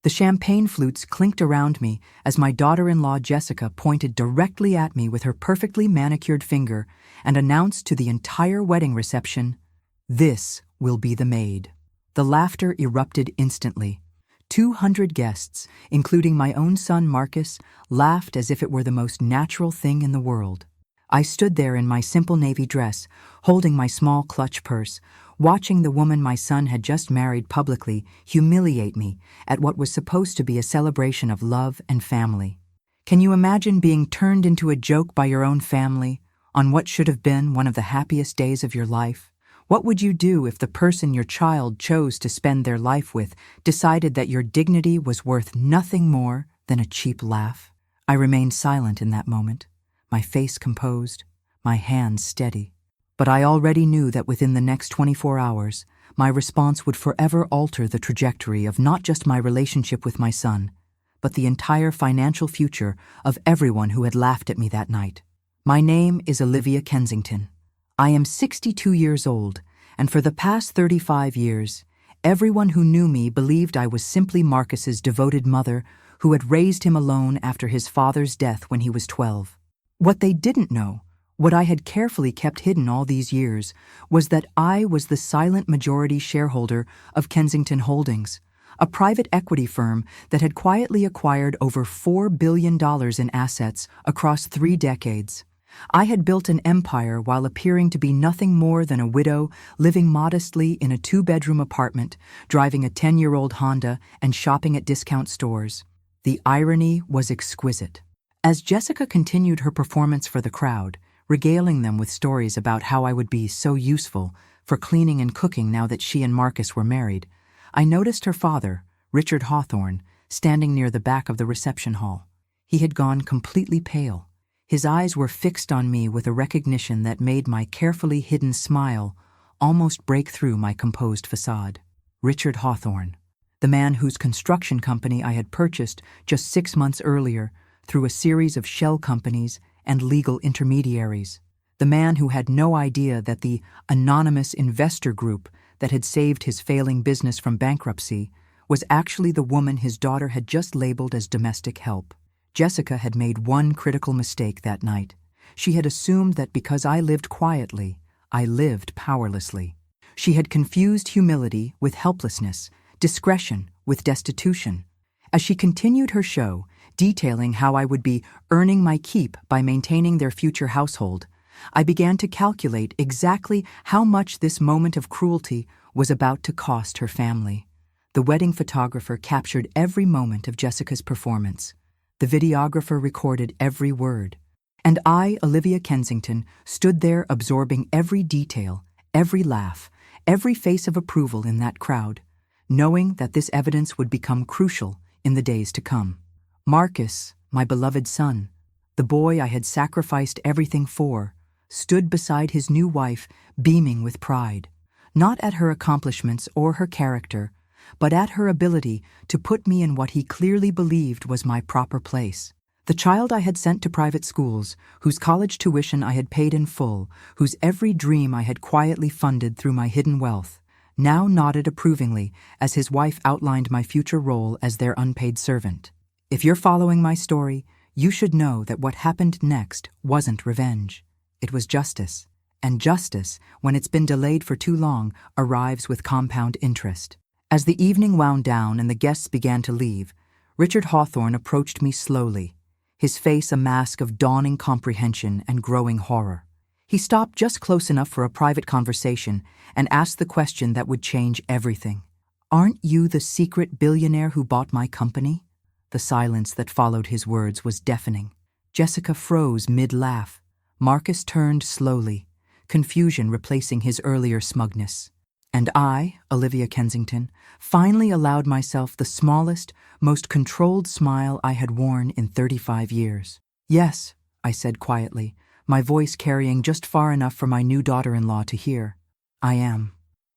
The champagne flutes clinked around me as my daughter-in-law Jessica pointed directly at me with her perfectly manicured finger and announced to the entire wedding reception, "This will be the maid." The laughter erupted instantly. 200 guests, including my own son Marcus, laughed as if it were the most natural thing in the world. I stood there in my simple navy dress, holding my small clutch purse, watching the woman my son had just married publicly humiliate me at what was supposed to be a celebration of love and family. Can you imagine being turned into a joke by your own family on what should have been one of the happiest days of your life? What would you do if the person your child chose to spend their life with decided that your dignity was worth nothing more than a cheap laugh? I remained silent in that moment, my face composed, my hands steady. But I already knew that within the next 24 hours, my response would forever alter the trajectory of not just my relationship with my son, but the entire financial future of everyone who had laughed at me that night. My name is Olivia Kensington. I am 62 years old, and for the past 35 years, everyone who knew me believed I was simply Marcus's devoted mother who had raised him alone after his father's death when he was 12. What they didn't know, what I had carefully kept hidden all these years, was that I was the silent majority shareholder of Kensington Holdings, a private equity firm that had quietly acquired over $4 billion in assets across 3 decades. I had built an empire while appearing to be nothing more than a widow living modestly in a 2-bedroom apartment, driving a 10-year-old Honda and shopping at discount stores. The irony was exquisite. As Jessica continued her performance for the crowd, regaling them with stories about how I would be so useful for cleaning and cooking now that she and Marcus were married, I noticed her father, Richard Hawthorne, standing near the back of the reception hall. He had gone completely pale. His eyes were fixed on me with a recognition that made my carefully hidden smile almost break through my composed facade. Richard Hawthorne, the man whose construction company I had purchased just 6 months earlier through a series of shell companies and legal intermediaries. The man who had no idea that the anonymous investor group that had saved his failing business from bankruptcy was actually the woman his daughter had just labeled as domestic help. Jessica had made one critical mistake that night. She had assumed that because I lived quietly, I lived powerlessly. She had confused humility with helplessness, discretion with destitution. As she continued her show, detailing how I would be earning my keep by maintaining their future household, I began to calculate exactly how much this moment of cruelty was about to cost her family. The wedding photographer captured every moment of Jessica's performance. The videographer recorded every word. And I, Olivia Kensington, stood there absorbing every detail, every laugh, every face of approval in that crowd, knowing that this evidence would become crucial in the days to come. Marcus, my beloved son, the boy I had sacrificed everything for, stood beside his new wife, beaming with pride, not at her accomplishments or her character, but at her ability to put me in what he clearly believed was my proper place. The child I had sent to private schools, whose college tuition I had paid in full, whose every dream I had quietly funded through my hidden wealth, now nodded approvingly as his wife outlined my future role as their unpaid servant. If you're following my story, you should know that what happened next wasn't revenge. It was justice. And justice, when it's been delayed for too long, arrives with compound interest. As the evening wound down and the guests began to leave, Richard Hawthorne approached me slowly, his face a mask of dawning comprehension and growing horror. He stopped just close enough for a private conversation and asked the question that would change everything. "Aren't you the secret billionaire who bought my company?" The silence that followed his words was deafening. Jessica froze mid-laugh. Marcus turned slowly, confusion replacing his earlier smugness. And I, Olivia Kensington, finally allowed myself the smallest, most controlled smile I had worn in 35 years. "Yes," I said quietly, my voice carrying just far enough for my new daughter-in-law to hear. "I am."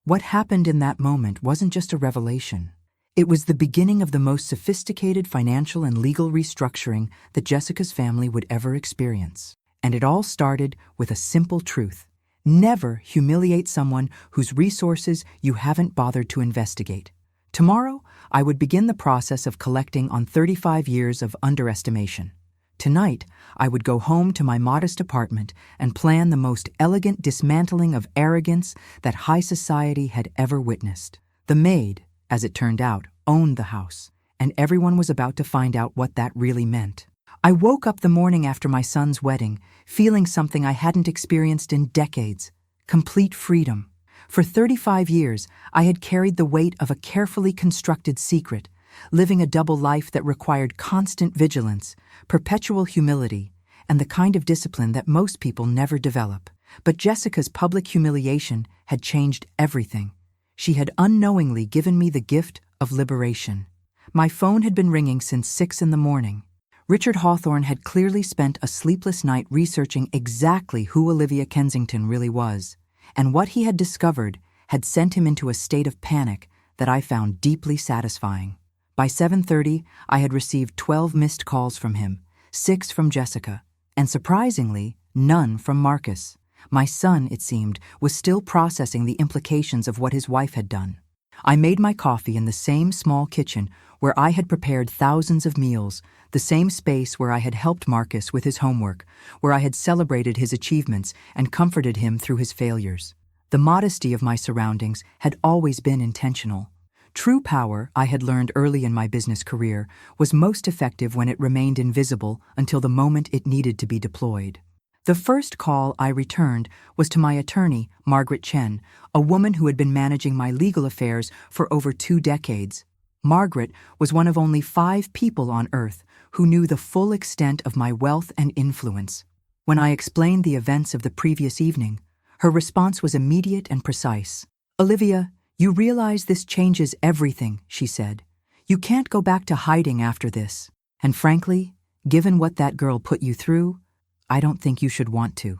What happened in that moment wasn't just a revelation. It was the beginning of the most sophisticated financial and legal restructuring that Jessica's family would ever experience. And it all started with a simple truth. Never humiliate someone whose resources you haven't bothered to investigate. Tomorrow, I would begin the process of collecting on 35 years of underestimation. Tonight, I would go home to my modest apartment and plan the most elegant dismantling of arrogance that high society had ever witnessed. The maid, as it turned out, owned the house, and everyone was about to find out what that really meant. I woke up the morning after my son's wedding, feeling something I hadn't experienced in decades: complete freedom. For 35 years, I had carried the weight of a carefully constructed secret, living a double life that required constant vigilance, perpetual humility, and the kind of discipline that most people never develop. But Jessica's public humiliation had changed everything. She had unknowingly given me the gift of liberation. My phone had been ringing since 6 a.m. Richard Hawthorne had clearly spent a sleepless night researching exactly who Olivia Kensington really was, and what he had discovered had sent him into a state of panic that I found deeply satisfying. By 7:30, I had received 12 missed calls from him, 6 from Jessica, and surprisingly, none from Marcus. My son, it seemed, was still processing the implications of what his wife had done. I made my coffee in the same small kitchen where I had prepared thousands of meals, the same space where I had helped Marcus with his homework, where I had celebrated his achievements and comforted him through his failures. The modesty of my surroundings had always been intentional. True power, I had learned early in my business career, was most effective when it remained invisible until the moment it needed to be deployed. The first call I returned was to my attorney, Margaret Chen, a woman who had been managing my legal affairs for over 2 decades. Margaret was one of only 5 people on earth who knew the full extent of my wealth and influence. When I explained the events of the previous evening, her response was immediate and precise. "Olivia, you realize this changes everything," she said. "You can't go back to hiding after this. And frankly, given what that girl put you through, I don't think you should want to."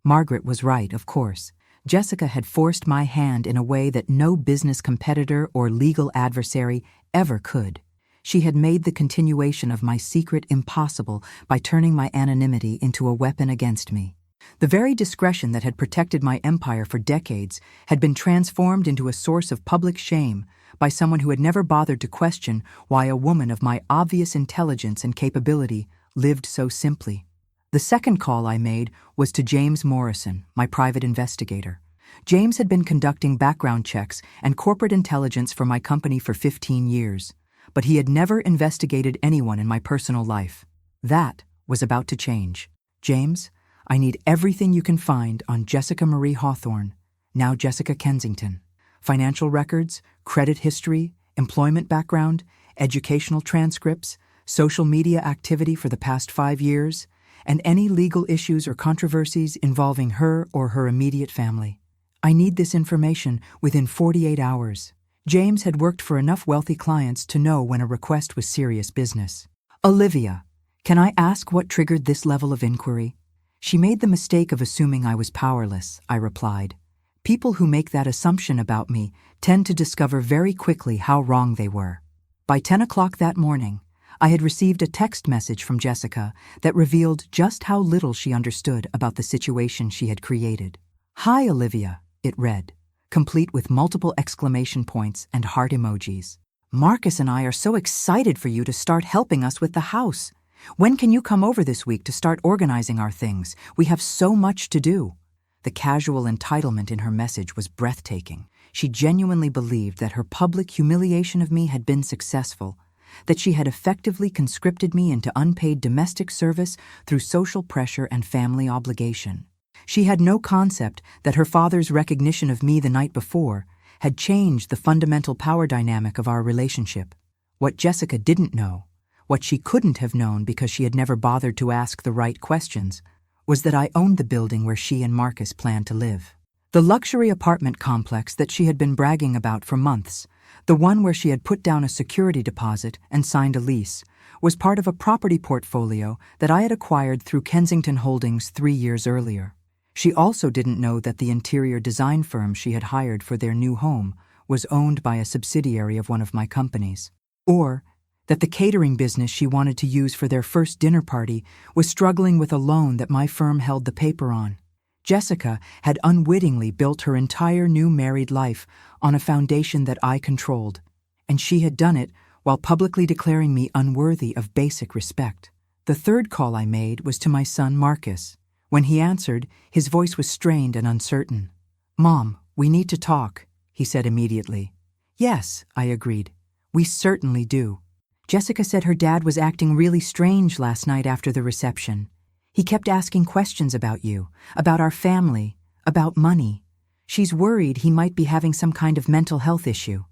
Margaret was right, of course. Jessica had forced my hand in a way that no business competitor or legal adversary ever could. She had made the continuation of my secret impossible by turning my anonymity into a weapon against me. The very discretion that had protected my empire for decades had been transformed into a source of public shame by someone who had never bothered to question why a woman of my obvious intelligence and capability lived so simply. The second call I made was to James Morrison, my private investigator. James had been conducting background checks and corporate intelligence for my company for 15 years, but he had never investigated anyone in my personal life. That was about to change. "James, I need everything you can find on Jessica Marie Hawthorne, now Jessica Kensington. Financial records, credit history, employment background, educational transcripts, social media activity for the past 5 years, and any legal issues or controversies involving her or her immediate family. I need this information within 48 hours. James had worked for enough wealthy clients to know when a request was serious business. "Olivia, can I ask what triggered this level of inquiry?" "She made the mistake of assuming I was powerless," I replied. "People who make that assumption about me tend to discover very quickly how wrong they were." By 10 o'clock that morning, I had received a text message from Jessica that revealed just how little she understood about the situation she had created. "Hi, Olivia," it read, complete with multiple exclamation points and heart emojis. "Marcus and I are so excited for you to start helping us with the house. When can you come over this week to start organizing our things? We have so much to do." The casual entitlement in her message was breathtaking. She genuinely believed that her public humiliation of me had been successful, that she had effectively conscripted me into unpaid domestic service through social pressure and family obligation. She had no concept that her father's recognition of me the night before had changed the fundamental power dynamic of our relationship. What Jessica didn't know, what she couldn't have known because she had never bothered to ask the right questions, was that I owned the building where she and Marcus planned to live. The luxury apartment complex that she had been bragging about for months, the one where she had put down a security deposit and signed a lease, was part of a property portfolio that I had acquired through Kensington Holdings 3 years earlier. She also didn't know that the interior design firm she had hired for their new home was owned by a subsidiary of one of my companies, or that the catering business she wanted to use for their first dinner party was struggling with a loan that my firm held the paper on. Jessica had unwittingly built her entire new married life on a foundation that I controlled, And she had done it while publicly declaring me unworthy of basic respect. The third call I made was to my son Marcus. When he answered, his voice was strained and uncertain. "Mom, we need to talk," he said immediately. "Yes," I agreed. "We certainly do. Jessica said her dad was acting really strange last night after the reception. He kept asking questions about you, about our family, about money. She's worried he might be having some kind of mental health issue."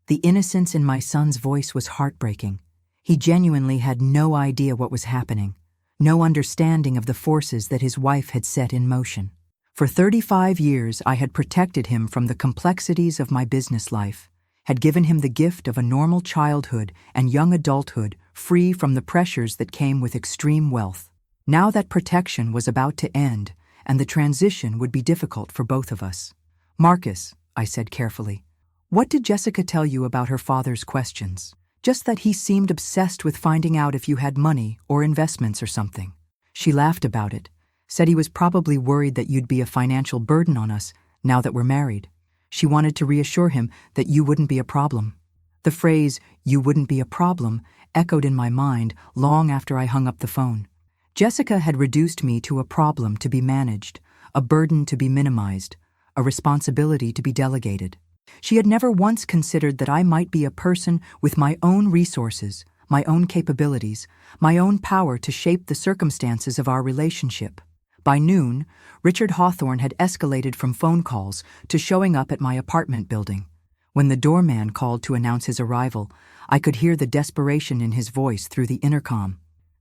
The innocence in my son's voice was heartbreaking. He genuinely had no idea what was happening, no understanding of the forces that his wife had set in motion. For 35 years, I had protected him from the complexities of my business life, had given him the gift of a normal childhood and young adulthood free from the pressures that came with extreme wealth. Now that protection was about to end, and the transition would be difficult for both of us. "Marcus," I said carefully, "what did Jessica tell you about her father's questions?" "Just that he seemed obsessed with finding out if you had money or investments or something." She laughed about it, said he was probably worried that you'd be a financial burden on us now that we're married. She wanted to reassure him that you wouldn't be a problem. The phrase, "you wouldn't be a problem," echoed in my mind long after I hung up the phone. Jessica had reduced me to a problem to be managed, a burden to be minimized, a responsibility to be delegated. She had never once considered that I might be a person with my own resources, my own capabilities, my own power to shape the circumstances of our relationship. By noon, Richard Hawthorne had escalated from phone calls to showing up at my apartment building. When the doorman called to announce his arrival, I could hear the desperation in his voice through the intercom.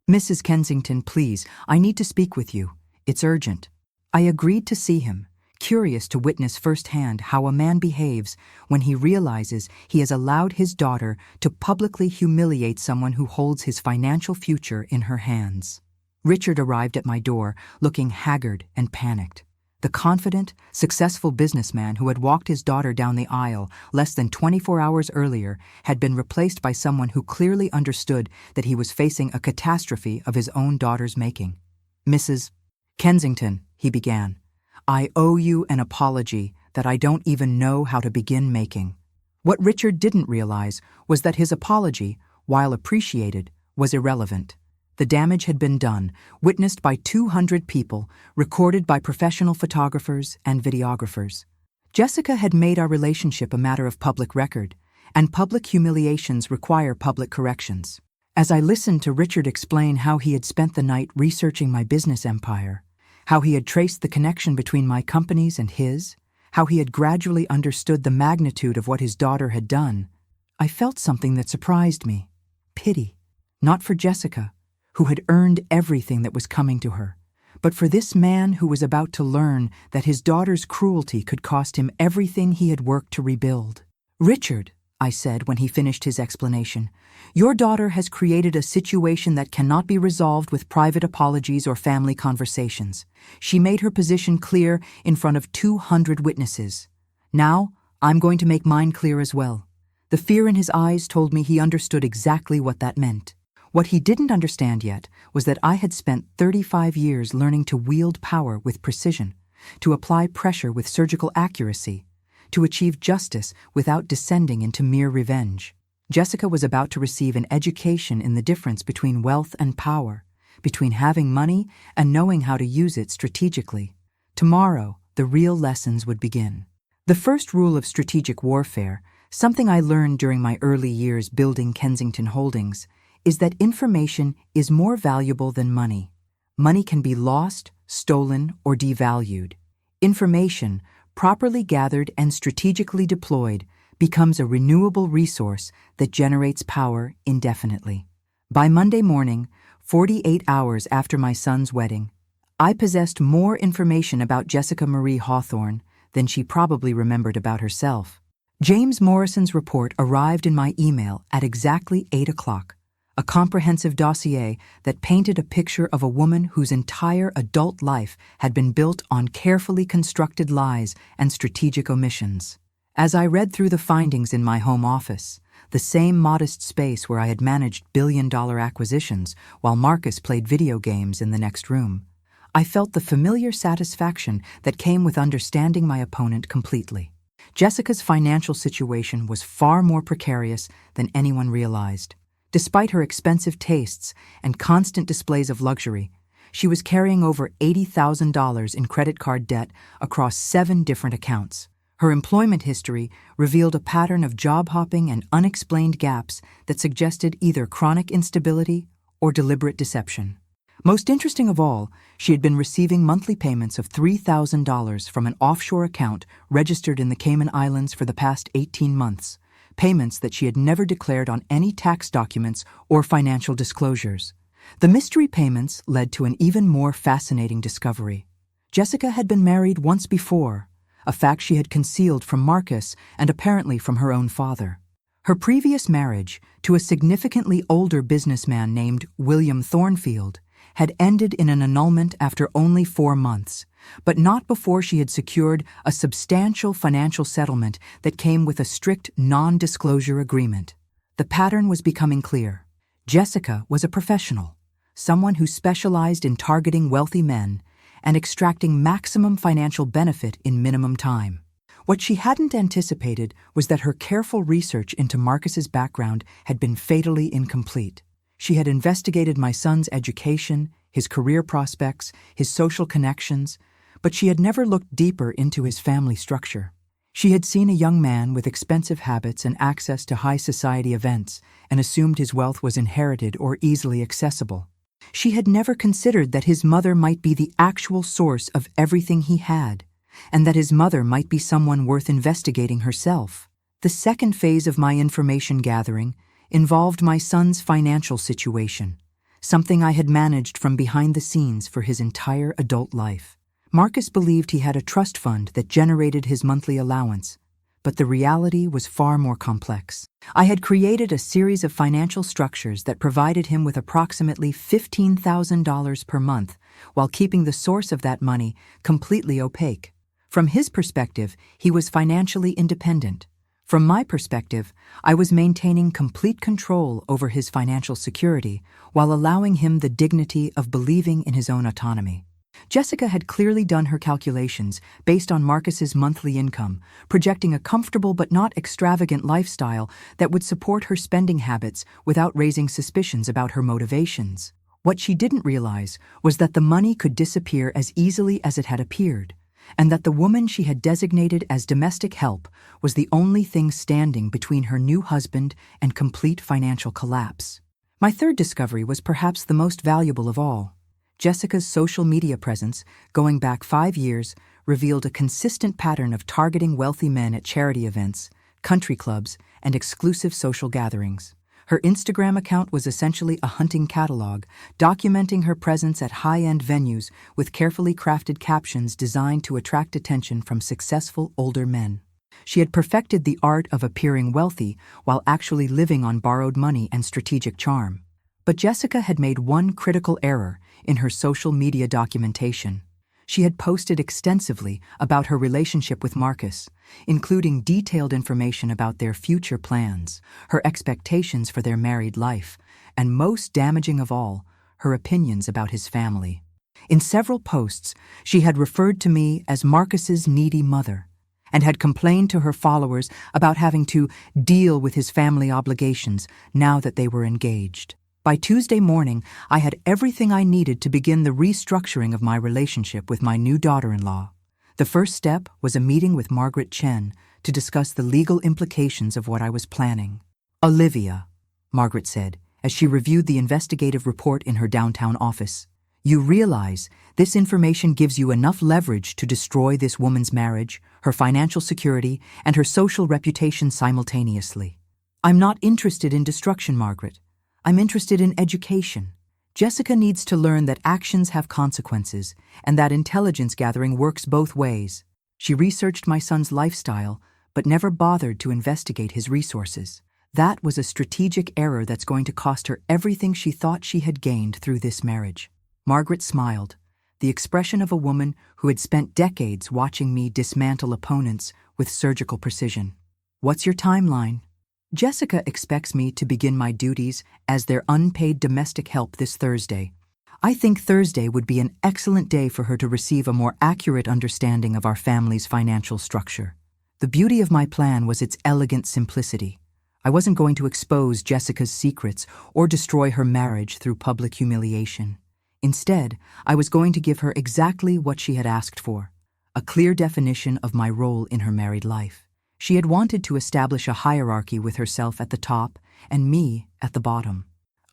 "Mrs. Kensington, please, I need to speak with you. It's urgent." I agreed to see him, curious to witness firsthand how a man behaves when he realizes he has allowed his daughter to publicly humiliate someone who holds his financial future in her hands. Richard arrived at my door, looking haggard and panicked. The confident, successful businessman who had walked his daughter down the aisle less than 24 hours earlier had been replaced by someone who clearly understood that he was facing a catastrophe of his own daughter's making. "Mrs. Kensington," he began, "I owe you an apology that I don't even know how to begin making." What Richard didn't realize was that his apology, while appreciated, was irrelevant. The damage had been done, witnessed by 200 people, recorded by professional photographers and videographers. Jessica had made our relationship a matter of public record, and public humiliations require public corrections. As I listened to Richard explain how he had spent the night researching my business empire, how he had traced the connection between my companies and his, how he had gradually understood the magnitude of what his daughter had done, I felt something that surprised me. Pity, not for Jessica, who had earned everything that was coming to her, but for this man who was about to learn that his daughter's cruelty could cost him everything he had worked to rebuild. "Richard," I said when he finished his explanation, "your daughter has created a situation that cannot be resolved with private apologies or family conversations. She made her position clear in front of 200 witnesses. Now, I'm going to make mine clear as well." The fear in his eyes told me he understood exactly what that meant. What he didn't understand yet was that I had spent 35 years learning to wield power with precision, to apply pressure with surgical accuracy, to achieve justice without descending into mere revenge. Jessica was about to receive an education in the difference between wealth and power, between having money and knowing how to use it strategically. Tomorrow, the real lessons would begin. The first rule of strategic warfare, something I learned during my early years building Kensington Holdings, is that information is more valuable than money. Money can be lost, stolen, or devalued. Information, properly gathered and strategically deployed, becomes a renewable resource that generates power indefinitely. By Monday morning, 48 hours after my son's wedding, I possessed more information about Jessica Marie Hawthorne than she probably remembered about herself. James Morrison's report arrived in my email at exactly 8 o'clock. A comprehensive dossier that painted a picture of a woman whose entire adult life had been built on carefully constructed lies and strategic omissions. As I read through the findings in my home office, the same modest space where I had managed billion-dollar acquisitions while Marcus played video games in the next room, I felt the familiar satisfaction that came with understanding my opponent completely. Jessica's financial situation was far more precarious than anyone realized. Despite her expensive tastes and constant displays of luxury, she was carrying over $80,000 in credit card debt across 7 different accounts. Her employment history revealed a pattern of job hopping and unexplained gaps that suggested either chronic instability or deliberate deception. Most interesting of all, she had been receiving monthly payments of $3,000 from an offshore account registered in the Cayman Islands for the past 18 months, payments that she had never declared on any tax documents or financial disclosures. The mystery payments led to an even more fascinating discovery. Jessica had been married once before, a fact she had concealed from Marcus and apparently from her own father. Her previous marriage, to a significantly older businessman named William Thornfield, had ended in an annulment after only 4 months, but not before she had secured a substantial financial settlement that came with a strict non-disclosure agreement. The pattern was becoming clear. Jessica was a professional, someone who specialized in targeting wealthy men and extracting maximum financial benefit in minimum time. What she hadn't anticipated was that her careful research into Marcus's background had been fatally incomplete. She had investigated my son's education, his career prospects, his social connections, but she had never looked deeper into his family structure. She had seen a young man with expensive habits and access to high society events and assumed his wealth was inherited or easily accessible. She had never considered that his mother might be the actual source of everything he had, and that his mother might be someone worth investigating herself. The second phase of my information gathering involved my son's financial situation, something I had managed from behind the scenes for his entire adult life. Marcus believed he had a trust fund that generated his monthly allowance, but the reality was far more complex. I had created a series of financial structures that provided him with approximately $15,000 per month, while keeping the source of that money completely opaque. From his perspective, he was financially independent. From my perspective, I was maintaining complete control over his financial security while allowing him the dignity of believing in his own autonomy. Jessica had clearly done her calculations based on Marcus's monthly income, projecting a comfortable but not extravagant lifestyle that would support her spending habits without raising suspicions about her motivations. What she didn't realize was that the money could disappear as easily as it had appeared, and that the woman she had designated as domestic help was the only thing standing between her new husband and complete financial collapse. My third discovery was perhaps the most valuable of all. Jessica's social media presence, going back 5 years, revealed a consistent pattern of targeting wealthy men at charity events, country clubs, and exclusive social gatherings. Her Instagram account was essentially a hunting catalog, documenting her presence at high-end venues with carefully crafted captions designed to attract attention from successful older men. She had perfected the art of appearing wealthy while actually living on borrowed money and strategic charm. But Jessica had made one critical error in her social media documentation. She had posted extensively about her relationship with Marcus, including detailed information about their future plans, her expectations for their married life, and most damaging of all, her opinions about his family. In several posts, she had referred to me as Marcus's needy mother, and had complained to her followers about having to deal with his family obligations now that they were engaged. By Tuesday morning, I had everything I needed to begin the restructuring of my relationship with my new daughter-in-law. The first step was a meeting with Margaret Chen to discuss the legal implications of what I was planning. "Olivia," Margaret said, as she reviewed the investigative report in her downtown office, "you realize this information gives you enough leverage to destroy this woman's marriage, her financial security, and her social reputation simultaneously." "I'm not interested in destruction, Margaret. I'm interested in education. Jessica needs to learn that actions have consequences and that intelligence gathering works both ways." She researched my son's lifestyle, but never bothered to investigate his resources. That was a strategic error that's going to cost her everything she thought she had gained through this marriage. Margaret smiled, the expression of a woman who had spent decades watching me dismantle opponents with surgical precision. "What's your timeline?" "Jessica expects me to begin my duties as their unpaid domestic help this Thursday. I think Thursday would be an excellent day for her to receive a more accurate understanding of our family's financial structure. The beauty of my plan was its elegant simplicity. I wasn't going to expose Jessica's secrets or destroy her marriage through public humiliation. Instead, I was going to give her exactly what she had asked for, a clear definition of my role in her married life. She had wanted to establish a hierarchy with herself at the top and me at the bottom.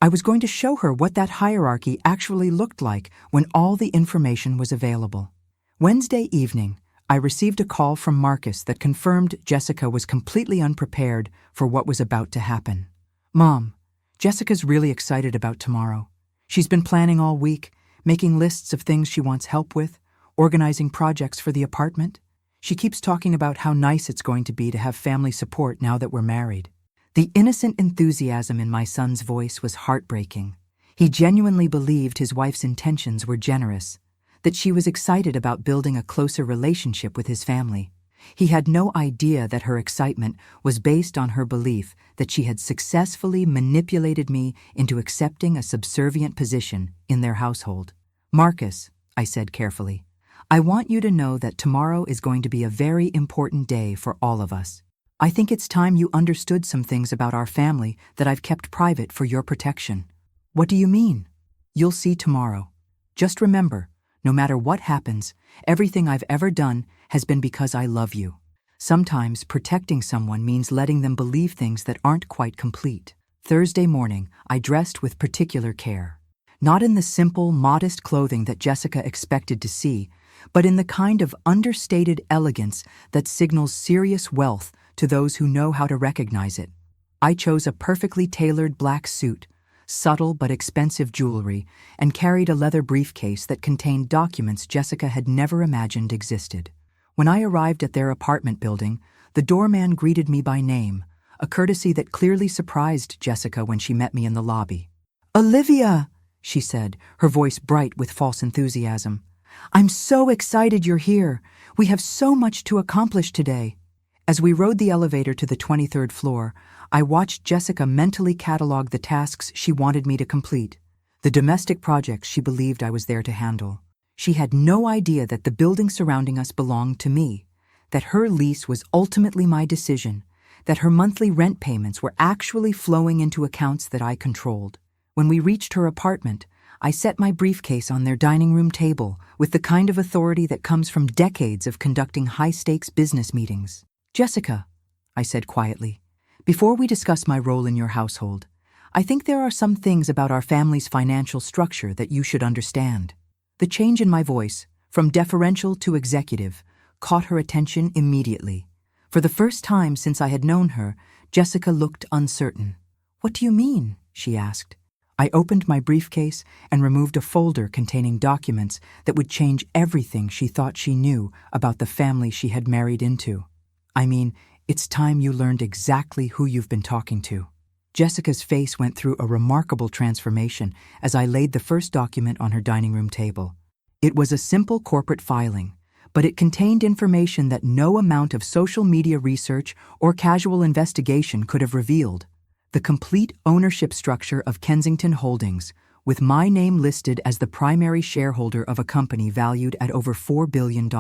I was going to show her what that hierarchy actually looked like when all the information was available. Wednesday evening, I received a call from Marcus that confirmed Jessica was completely unprepared for what was about to happen. "Mom, Jessica's really excited about tomorrow. She's been planning all week, making lists of things she wants help with, organizing projects for the apartment. She keeps talking about how nice it's going to be to have family support now that we're married." The innocent enthusiasm in my son's voice was heartbreaking. He genuinely believed his wife's intentions were generous, that she was excited about building a closer relationship with his family. He had no idea that her excitement was based on her belief that she had successfully manipulated me into accepting a subservient position in their household. "Marcus," I said carefully, "I want you to know that tomorrow is going to be a very important day for all of us. I think it's time you understood some things about our family that I've kept private for your protection." "What do you mean?" "You'll see tomorrow. Just remember, no matter what happens, everything I've ever done has been because I love you. Sometimes protecting someone means letting them believe things that aren't quite complete." Thursday morning, I dressed with particular care. Not in the simple, modest clothing that Jessica expected to see, but in the kind of understated elegance that signals serious wealth to those who know how to recognize it. I chose a perfectly tailored black suit, subtle but expensive jewelry, and carried a leather briefcase that contained documents Jessica had never imagined existed. When I arrived at their apartment building, the doorman greeted me by name, a courtesy that clearly surprised Jessica when she met me in the lobby. "Olivia," she said, her voice bright with false enthusiasm. "I'm so excited you're here. We have so much to accomplish today." As we rode the elevator to the 23rd floor, I watched Jessica mentally catalog the tasks she wanted me to complete, the domestic projects she believed I was there to handle. She had no idea that the building surrounding us belonged to me, that her lease was ultimately my decision, that her monthly rent payments were actually flowing into accounts that I controlled. When we reached her apartment, I set my briefcase on their dining room table with the kind of authority that comes from decades of conducting high-stakes business meetings. "Jessica," I said quietly, "before we discuss my role in your household, I think there are some things about our family's financial structure that you should understand." The change in my voice, from deferential to executive, caught her attention immediately. For the first time since I had known her, Jessica looked uncertain. "What do you mean?" she asked. I opened my briefcase and removed a folder containing documents that would change everything she thought she knew about the family she had married into. "I mean, it's time you learned exactly who you've been talking to." Jessica's face went through a remarkable transformation as I laid the first document on her dining room table. It was a simple corporate filing, but it contained information that no amount of social media research or casual investigation could have revealed. The complete ownership structure of Kensington Holdings, with my name listed as the primary shareholder of a company valued at over $4 billion.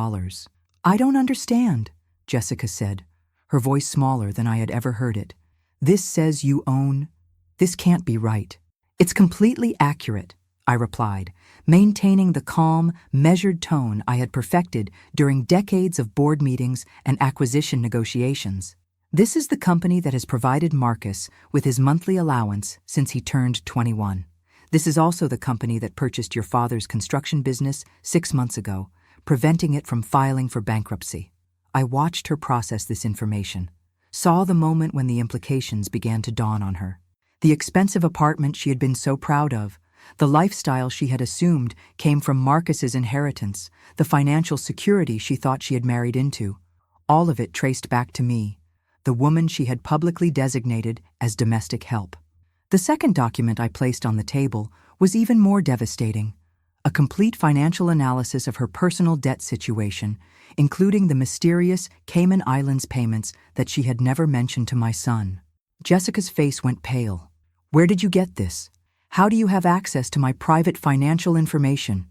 "I don't understand," Jessica said, her voice smaller than I had ever heard it. "This says you own. This can't be right." "It's completely accurate," I replied, maintaining the calm, measured tone I had perfected during decades of board meetings and acquisition negotiations. "This is the company that has provided Marcus with his monthly allowance since he turned 21. This is also the company that purchased your father's construction business 6 months ago, preventing it from filing for bankruptcy." I watched her process this information, saw the moment when the implications began to dawn on her. The expensive apartment she had been so proud of, the lifestyle she had assumed came from Marcus's inheritance, the financial security she thought she had married into, all of it traced back to me, the woman she had publicly designated as domestic help. The second document I placed on the table was even more devastating, a complete financial analysis of her personal debt situation, including the mysterious Cayman Islands payments that she had never mentioned to my son. Jessica's face went pale. "Where did you get this? How do you have access to my private financial information?"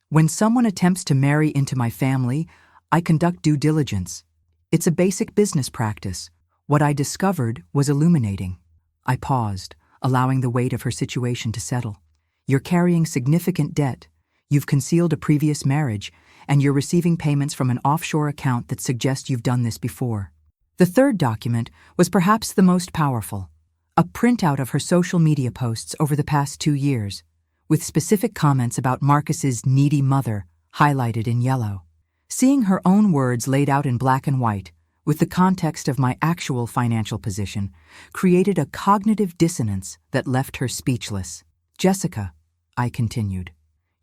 "When someone attempts to marry into my family, I conduct due diligence. It's a basic business practice. What I discovered was illuminating. I paused, allowing the weight of her situation to settle. You're carrying significant debt. You've concealed a previous marriage, and you're receiving payments from an offshore account that suggest you've done this before. The third document was perhaps the most powerful. A printout of her social media posts over the past 2 years, with specific comments about Marcus's needy mother highlighted in yellow. Seeing her own words laid out in black and white, with the context of my actual financial position, created a cognitive dissonance that left her speechless. Jessica, I continued,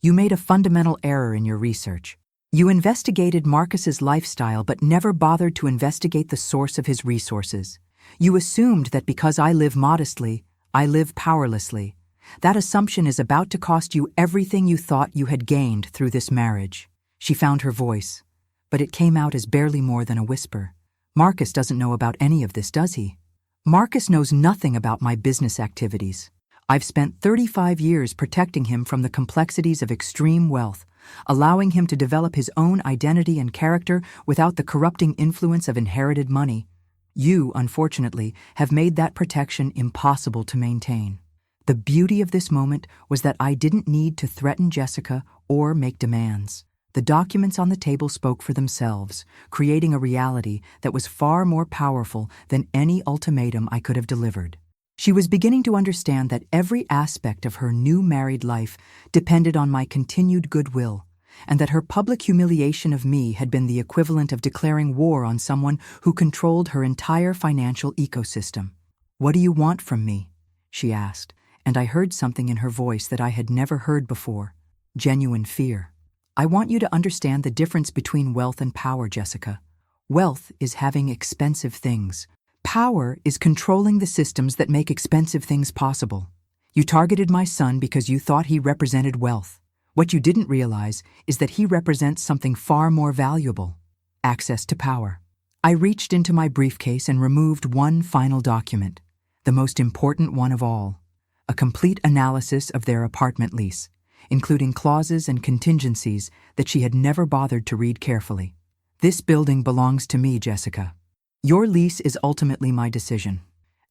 you made a fundamental error in your research. You investigated Marcus's lifestyle but never bothered to investigate the source of his resources. You assumed that because I live modestly, I live powerlessly. That assumption is about to cost you everything you thought you had gained through this marriage. She found her voice, but it came out as barely more than a whisper. Marcus doesn't know about any of this, does he? Marcus knows nothing about my business activities. I've spent 35 years protecting him from the complexities of extreme wealth, allowing him to develop his own identity and character without the corrupting influence of inherited money. You, unfortunately, have made that protection impossible to maintain. The beauty of this moment was that I didn't need to threaten Jessica or make demands. The documents on the table spoke for themselves, creating a reality that was far more powerful than any ultimatum I could have delivered. She was beginning to understand that every aspect of her new married life depended on my continued goodwill, and that her public humiliation of me had been the equivalent of declaring war on someone who controlled her entire financial ecosystem. "What do you want from me?" she asked, and I heard something in her voice that I had never heard before: genuine fear. "I want you to understand the difference between wealth and power, Jessica. Wealth is having expensive things. Power is controlling the systems that make expensive things possible. You targeted my son because you thought he represented wealth. What you didn't realize is that he represents something far more valuable: access to power." I reached into my briefcase and removed one final document, the most important one of all: a complete analysis of their apartment lease, including clauses and contingencies that she had never bothered to read carefully. "This building belongs to me, Jessica. Your lease is ultimately my decision.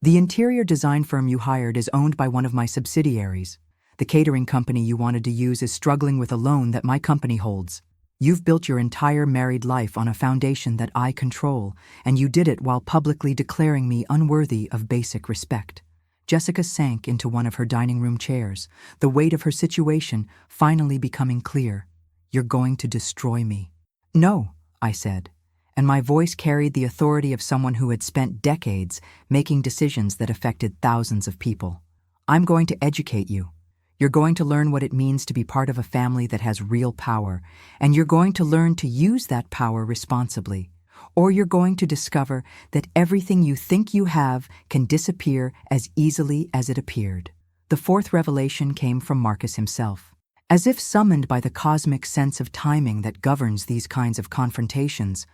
The interior design firm you hired is owned by one of my subsidiaries. The catering company you wanted to use is struggling with a loan that my company holds. You've built your entire married life on a foundation that I control, and you did it while publicly declaring me unworthy of basic respect." Jessica sank into one of her dining room chairs, the weight of her situation finally becoming clear. "You're going to destroy me." "No," I said, and my voice carried the authority of someone who had spent decades making decisions that affected thousands of people. "I'm going to educate you. You're going to learn what it means to be part of a family that has real power, and you're going to learn to use that power responsibly. Or you're going to discover that everything you think you have can disappear as easily as it appeared." The fourth revelation came from Marcus himself. As if summoned by the cosmic sense of timing that governs these kinds of confrontations,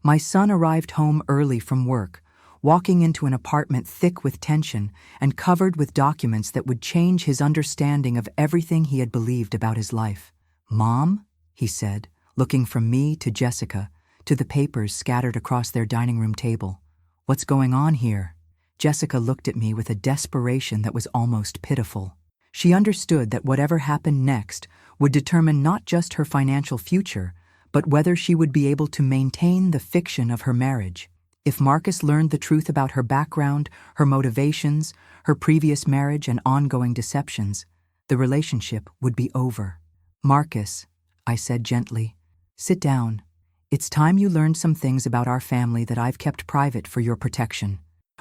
my son arrived home early from work, walking into an apartment thick with tension and covered with documents that would change his understanding of everything he had believed about his life. "Mom," he said, looking from me to Jessica, to the papers scattered across their dining room table. "What's going on here?" Jessica looked at me with a desperation that was almost pitiful. She understood that whatever happened next would determine not just her financial future, but whether she would be able to maintain the fiction of her marriage. If Marcus learned the truth about her background, her motivations, her previous marriage and ongoing deceptions, the relationship would be over. "Marcus," I said gently, "sit down. It's time you learned some things about our family that I've kept private for your protection."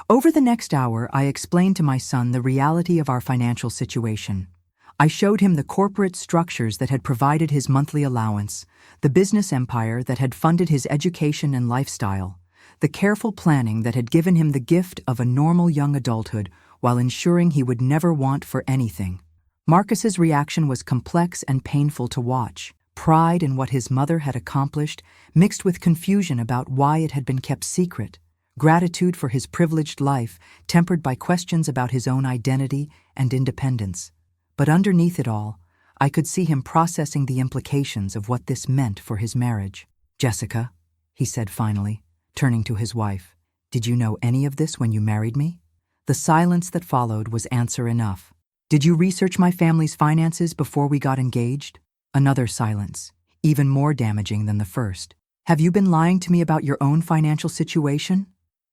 Over the next hour, I explained to my son the reality of our financial situation. I showed him the corporate structures that had provided his monthly allowance, the business empire that had funded his education and lifestyle, the careful planning that had given him the gift of a normal young adulthood while ensuring he would never want for anything. Marcus's reaction was complex and painful to watch. Pride in what his mother had accomplished, mixed with confusion about why it had been kept secret. Gratitude for his privileged life, tempered by questions about his own identity and independence. But underneath it all, I could see him processing the implications of what this meant for his marriage. "Jessica," he said finally, turning to his wife. "Did you know any of this when you married me?" The silence that followed was answer enough. "Did you research my family's finances before we got engaged?" Another silence, even more damaging than the first. "Have you been lying to me about your own financial situation?"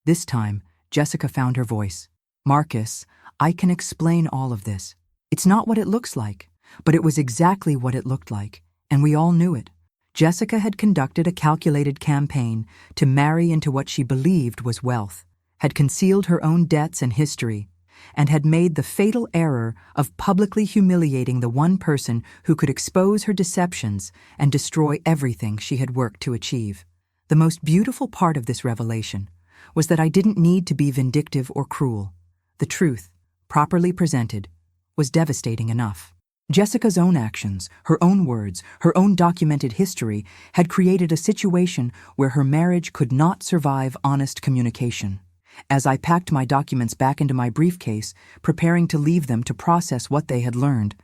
This time, Jessica found her voice. "Marcus, I can explain all of this. It's not what it looks like, but it was exactly what it looked like, and we all knew it." Jessica had conducted a calculated campaign to marry into what she believed was wealth, had concealed her own debts and history, and had made the fatal error of publicly humiliating the one person who could expose her deceptions and destroy everything she had worked to achieve. The most beautiful part of this revelation was that I didn't need to be vindictive or cruel. The truth, properly presented, was devastating enough. Jessica's own actions, her own words, her own documented history had created a situation where her marriage could not survive honest communication. As I packed my documents back into my briefcase, preparing to leave them to process what they had learned,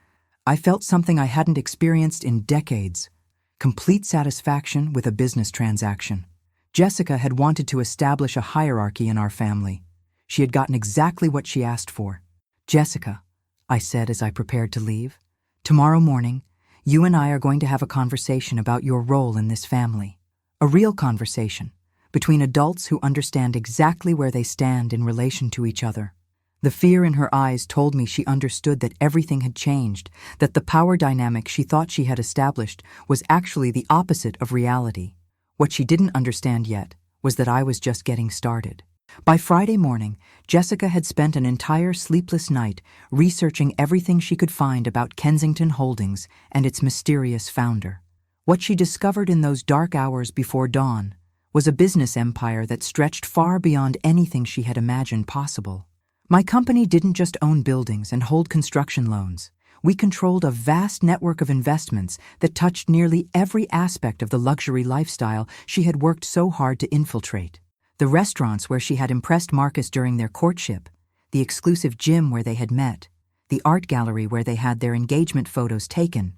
I felt something I hadn't experienced in decades: complete satisfaction with a business transaction. Jessica had wanted to establish a hierarchy in our family. She had gotten exactly what she asked for. "Jessica," I said as I prepared to leave, "tomorrow morning, you and I are going to have a conversation about your role in this family. A real conversation between adults who understand exactly where they stand in relation to each other." The fear in her eyes told me she understood that everything had changed, that the power dynamic she thought she had established was actually the opposite of reality. What she didn't understand yet was that I was just getting started. By Friday morning, Jessica had spent an entire sleepless night researching everything she could find about Kensington Holdings and its mysterious founder. What she discovered in those dark hours before dawn was a business empire that stretched far beyond anything she had imagined possible. My company didn't just own buildings and hold construction loans. We controlled a vast network of investments that touched nearly every aspect of the luxury lifestyle she had worked so hard to infiltrate. The restaurants where she had impressed Marcus during their courtship, the exclusive gym where they had met, the art gallery where they had their engagement photos taken,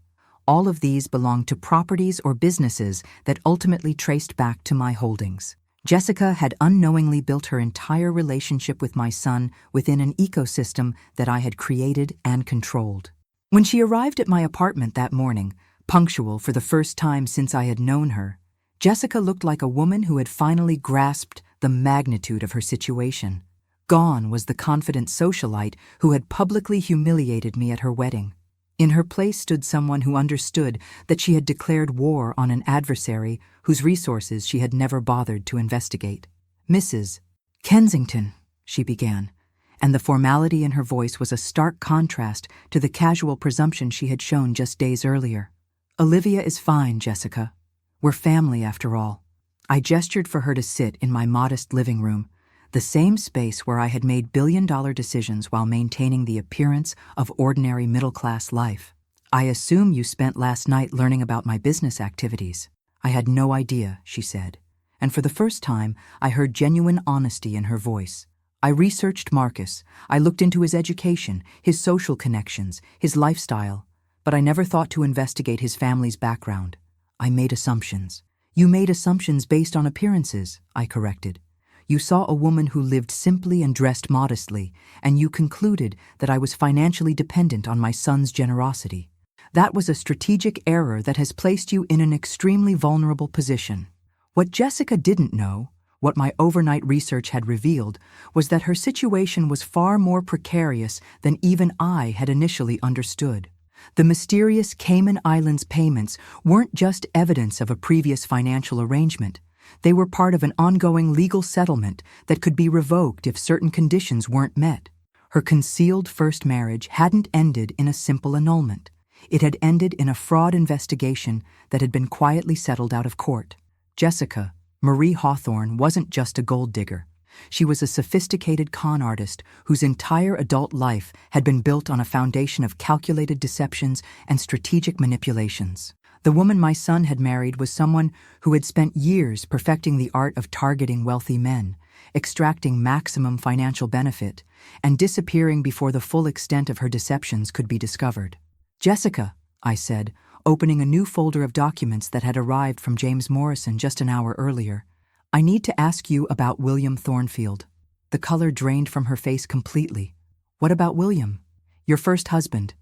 all of these belonged to properties or businesses that ultimately traced back to my holdings. Jessica had unknowingly built her entire relationship with my son within an ecosystem that I had created and controlled. When she arrived at my apartment that morning, punctual for the first time since I had known her, Jessica looked like a woman who had finally grasped the magnitude of her situation. Gone was the confident socialite who had publicly humiliated me at her wedding. In her place stood someone who understood that she had declared war on an adversary whose resources she had never bothered to investigate. "Mrs. Kensington," she began, and the formality in her voice was a stark contrast to the casual presumption she had shown just days earlier. "Olivia is fine, Jessica. We're family, after all." I gestured for her to sit in my modest living room, the same space where I had made billion-dollar decisions while maintaining the appearance of ordinary middle-class life. "I assume you spent last night learning about my business activities." "I had no idea," she said, and for the first time I heard genuine honesty in her voice. "I researched Marcus. I looked into his education, his social connections, his lifestyle, but I never thought to investigate his family's background. I made assumptions." "You made assumptions based on appearances," I corrected. "You saw a woman who lived simply and dressed modestly, and you concluded that I was financially dependent on my son's generosity. That was a strategic error that has placed you in an extremely vulnerable position." What Jessica didn't know, what my overnight research had revealed, was that her situation was far more precarious than even I had initially understood. The mysterious Cayman Islands payments weren't just evidence of a previous financial arrangement. They were part of an ongoing legal settlement that could be revoked if certain conditions weren't met. Her concealed first marriage hadn't ended in a simple annulment. It had ended in a fraud investigation that had been quietly settled out of court. Jessica, Marie Hawthorne, wasn't just a gold digger. She was a sophisticated con artist whose entire adult life had been built on a foundation of calculated deceptions and strategic manipulations. The woman my son had married was someone who had spent years perfecting the art of targeting wealthy men, extracting maximum financial benefit, and disappearing before the full extent of her deceptions could be discovered. "Jessica," I said, opening a new folder of documents that had arrived from James Morrison just an hour earlier, I need to ask you about William Thornfield. The color drained from her face completely. What about William? Your first husband.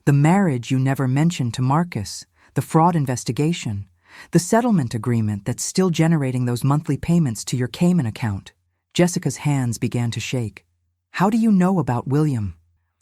The marriage you never mentioned to Marcus. The fraud investigation. The settlement agreement that's still generating those monthly payments to your Cayman account. Jessica's hands began to shake. How do you know about William?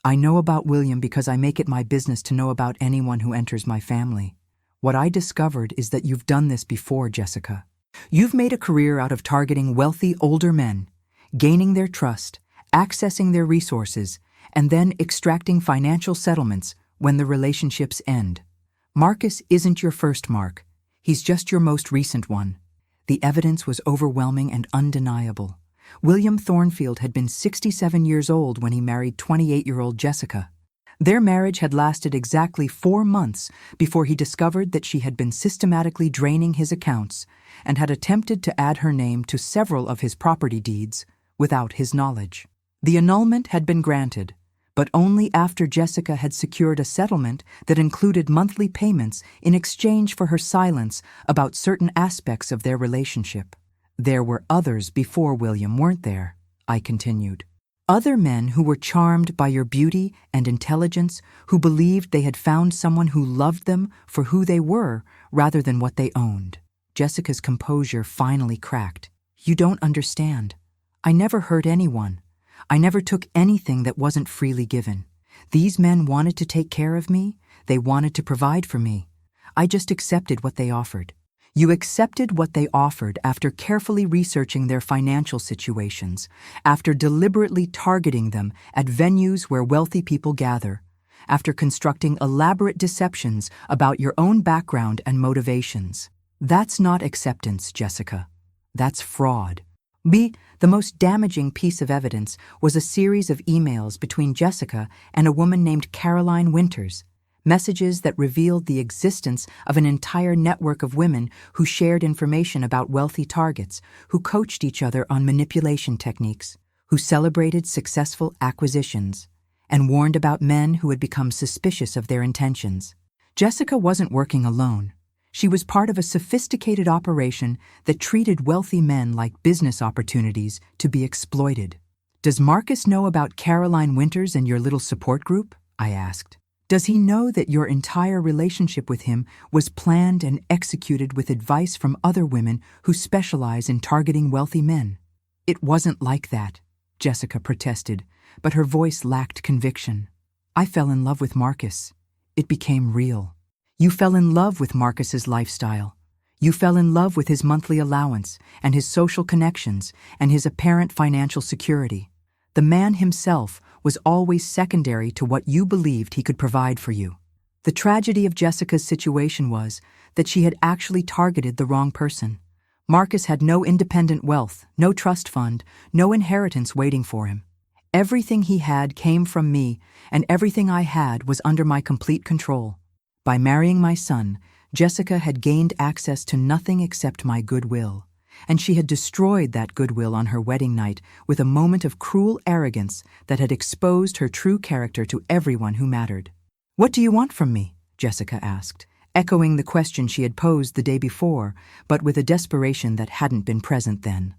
I know about William because I make it my business to know about anyone who enters my family. What I discovered is that you've done this before, Jessica. You've made a career out of targeting wealthy older men, gaining their trust, accessing their resources, and then extracting financial settlements when the relationships end. Marcus isn't your first mark. He's just your most recent one. The evidence was overwhelming and undeniable. William Thornfield had been 67 years old when he married 28-year-old Jessica. Their marriage had lasted exactly 4 months before he discovered that she had been systematically draining his accounts and had attempted to add her name to several of his property deeds without his knowledge. The annulment had been granted, but only after Jessica had secured a settlement that included monthly payments in exchange for her silence about certain aspects of their relationship. There were others before William, weren't there? I continued. Other men who were charmed by your beauty and intelligence, who believed they had found someone who loved them for who they were rather than what they owned. Jessica's composure finally cracked. You don't understand. I never hurt anyone. I never took anything that wasn't freely given. These men wanted to take care of me. They wanted to provide for me. I just accepted what they offered. You accepted what they offered after carefully researching their financial situations, after deliberately targeting them at venues where wealthy people gather, after constructing elaborate deceptions about your own background and motivations. That's not acceptance, Jessica. That's fraud. The most damaging piece of evidence was a series of emails between Jessica and a woman named Caroline Winters, messages that revealed the existence of an entire network of women who shared information about wealthy targets, who coached each other on manipulation techniques, who celebrated successful acquisitions, and warned about men who had become suspicious of their intentions. Jessica wasn't working alone. She was part of a sophisticated operation that treated wealthy men like business opportunities to be exploited. Does Marcus know about Caroline Winters and your little support group? I asked. Does he know that your entire relationship with him was planned and executed with advice from other women who specialize in targeting wealthy men? It wasn't like that, Jessica protested, but her voice lacked conviction. I fell in love with Marcus. It became real. You fell in love with Marcus's lifestyle. You fell in love with his monthly allowance and his social connections and his apparent financial security. The man himself was always secondary to what you believed he could provide for you. The tragedy of Jessica's situation was that she had actually targeted the wrong person. Marcus had no independent wealth, no trust fund, no inheritance waiting for him. Everything he had came from me, and everything I had was under my complete control. By marrying my son, Jessica had gained access to nothing except my goodwill, and she had destroyed that goodwill on her wedding night with a moment of cruel arrogance that had exposed her true character to everyone who mattered. What do you want from me? Jessica asked, echoing the question she had posed the day before, but with a desperation that hadn't been present then.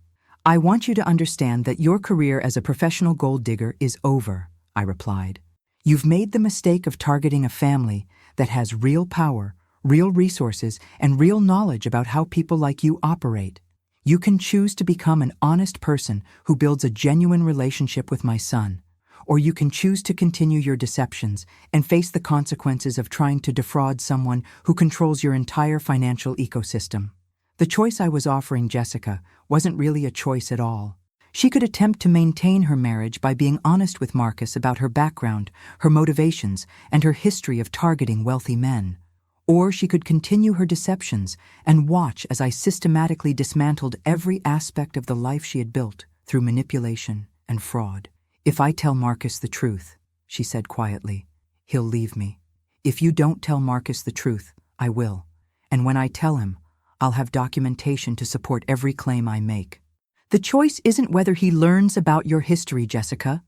I want you to understand that your career as a professional gold digger is over, I replied. You've made the mistake of targeting a family that has real power, real resources, and real knowledge about how people like you operate. You can choose to become an honest person who builds a genuine relationship with my son, or you can choose to continue your deceptions and face the consequences of trying to defraud someone who controls your entire financial ecosystem. The choice I was offering Jessica wasn't really a choice at all. She could attempt to maintain her marriage by being honest with Marcus about her background, her motivations, and her history of targeting wealthy men. Or she could continue her deceptions and watch as I systematically dismantled every aspect of the life she had built through manipulation and fraud. If I tell Marcus the truth, she said quietly, he'll leave me. If you don't tell Marcus the truth, I will. And when I tell him, I'll have documentation to support every claim I make. The choice isn't whether he learns about your history, Jessica.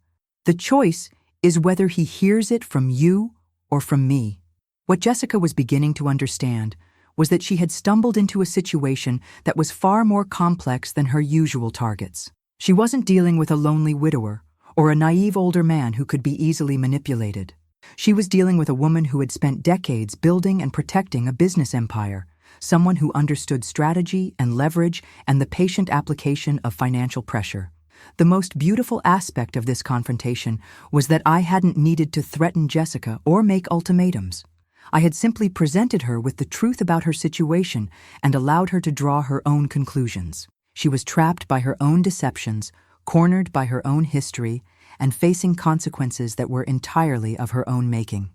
The choice is whether he hears it from you or from me. What Jessica was beginning to understand was that she had stumbled into a situation that was far more complex than her usual targets. She wasn't dealing with a lonely widower or a naive older man who could be easily manipulated. She was dealing with a woman who had spent decades building and protecting a business empire, someone who understood strategy and leverage and the patient application of financial pressure. The most beautiful aspect of this confrontation was that I hadn't needed to threaten Jessica or make ultimatums. I had simply presented her with the truth about her situation and allowed her to draw her own conclusions. She was trapped by her own deceptions, cornered by her own history, and facing consequences that were entirely of her own making.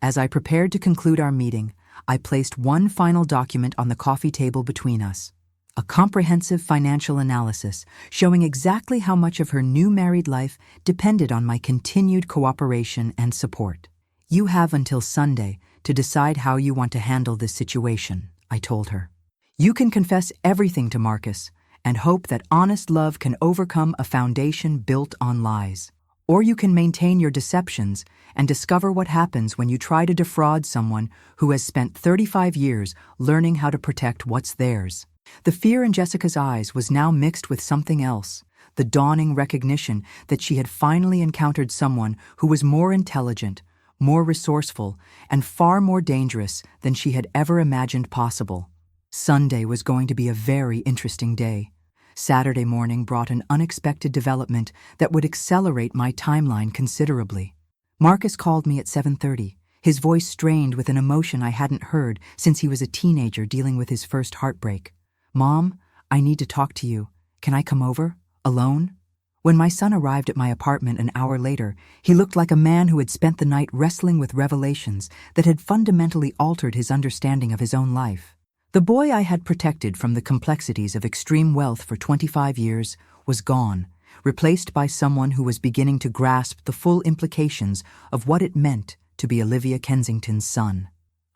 As I prepared to conclude our meeting, I placed one final document on the coffee table between us. A comprehensive financial analysis showing exactly how much of her new married life depended on my continued cooperation and support. "You have until Sunday to decide how you want to handle this situation," I told her. "You can confess everything to Marcus and hope that honest love can overcome a foundation built on lies. Or you can maintain your deceptions and discover what happens when you try to defraud someone who has spent 35 years learning how to protect what's theirs." The fear in Jessica's eyes was now mixed with something else, the dawning recognition that she had finally encountered someone who was more intelligent, more resourceful, and far more dangerous than she had ever imagined possible. Sunday was going to be a very interesting day. Saturday morning brought an unexpected development that would accelerate my timeline considerably. Marcus called me at 7:30, his voice strained with an emotion I hadn't heard since he was a teenager dealing with his first heartbreak. "Mom, I need to talk to you. Can I come over? Alone?" When my son arrived at my apartment an hour later, he looked like a man who had spent the night wrestling with revelations that had fundamentally altered his understanding of his own life. The boy I had protected from the complexities of extreme wealth for 25 years was gone, replaced by someone who was beginning to grasp the full implications of what it meant to be Olivia Kensington's son.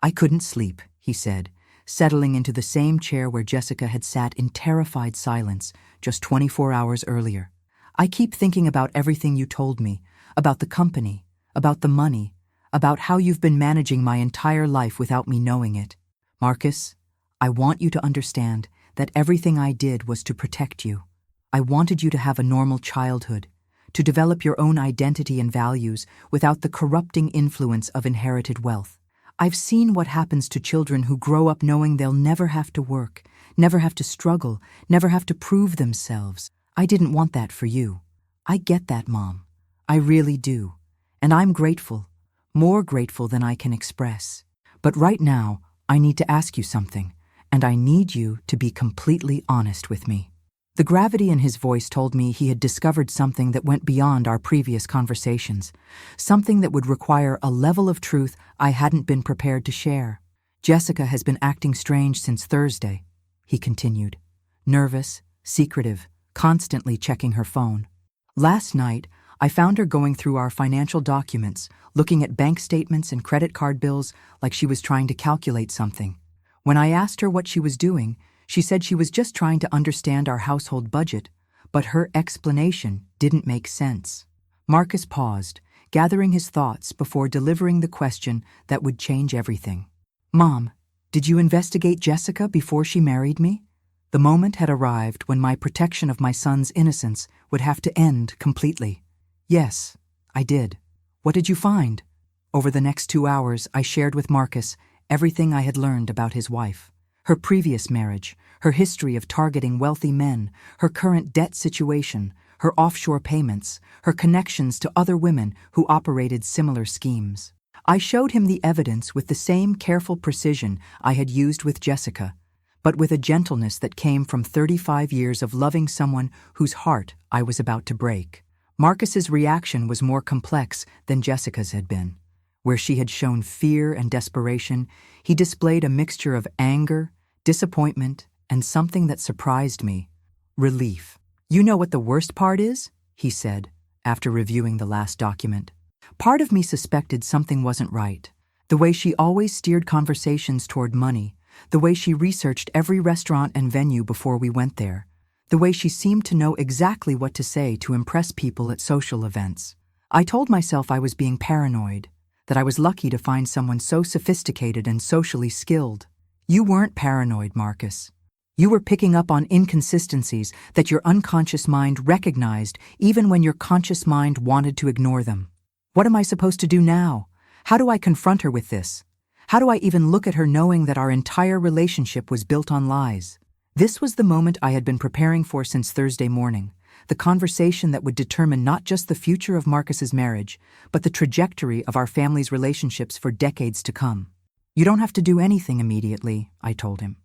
"I couldn't sleep," he said, settling into the same chair where Jessica had sat in terrified silence just 24 hours earlier. "I keep thinking about everything you told me, about the company, about the money, about how you've been managing my entire life without me knowing it. Marcus, I want you to understand that everything I did was to protect you. I wanted you to have a normal childhood, to develop your own identity and values without the corrupting influence of inherited wealth. I've seen what happens to children who grow up knowing they'll never have to work, never have to struggle, never have to prove themselves. I didn't want that for you. I get that, Mom. I really do. And I'm grateful, more grateful than I can express. But right now, I need to ask you something, and I need you to be completely honest with me." The gravity in his voice told me he had discovered something that went beyond our previous conversations, something that would require a level of truth I hadn't been prepared to share. "Jessica has been acting strange since Thursday," he continued. "Nervous, secretive, constantly checking her phone. Last night, I found her going through our financial documents, looking at bank statements and credit card bills like she was trying to calculate something. When I asked her what she was doing, she said she was just trying to understand our household budget, but her explanation didn't make sense." Marcus paused, gathering his thoughts before delivering the question that would change everything. "Mom, did you investigate Jessica before she married me?" The moment had arrived when my protection of my son's innocence would have to end completely. "Yes, I did." "What did you find?" Over the next 2 hours, I shared with Marcus everything I had learned about his wife. Her previous marriage, her history of targeting wealthy men, her current debt situation, her offshore payments, her connections to other women who operated similar schemes. I showed him the evidence with the same careful precision I had used with Jessica, but with a gentleness that came from 35 years of loving someone whose heart I was about to break. Marcus's reaction was more complex than Jessica's had been. Where she had shown fear and desperation, he displayed a mixture of anger, disappointment, and something that surprised me: relief. "You know what the worst part is?" he said, after reviewing the last document. "Part of me suspected something wasn't right. The way she always steered conversations toward money, the way she researched every restaurant and venue before we went there, the way she seemed to know exactly what to say to impress people at social events. I told myself I was being paranoid, that I was lucky to find someone so sophisticated and socially skilled. You weren't paranoid, Marcus. You were picking up on inconsistencies that your unconscious mind recognized even when your conscious mind wanted to ignore them. What am I supposed to do now? How do I confront her with this? How do I even look at her knowing that our entire relationship was built on lies? This was the moment I had been preparing for since Thursday morning, the conversation that would determine not just the future of Marcus's marriage, but the trajectory of our family's relationships for decades to come. You don't have to do anything immediately, I told him.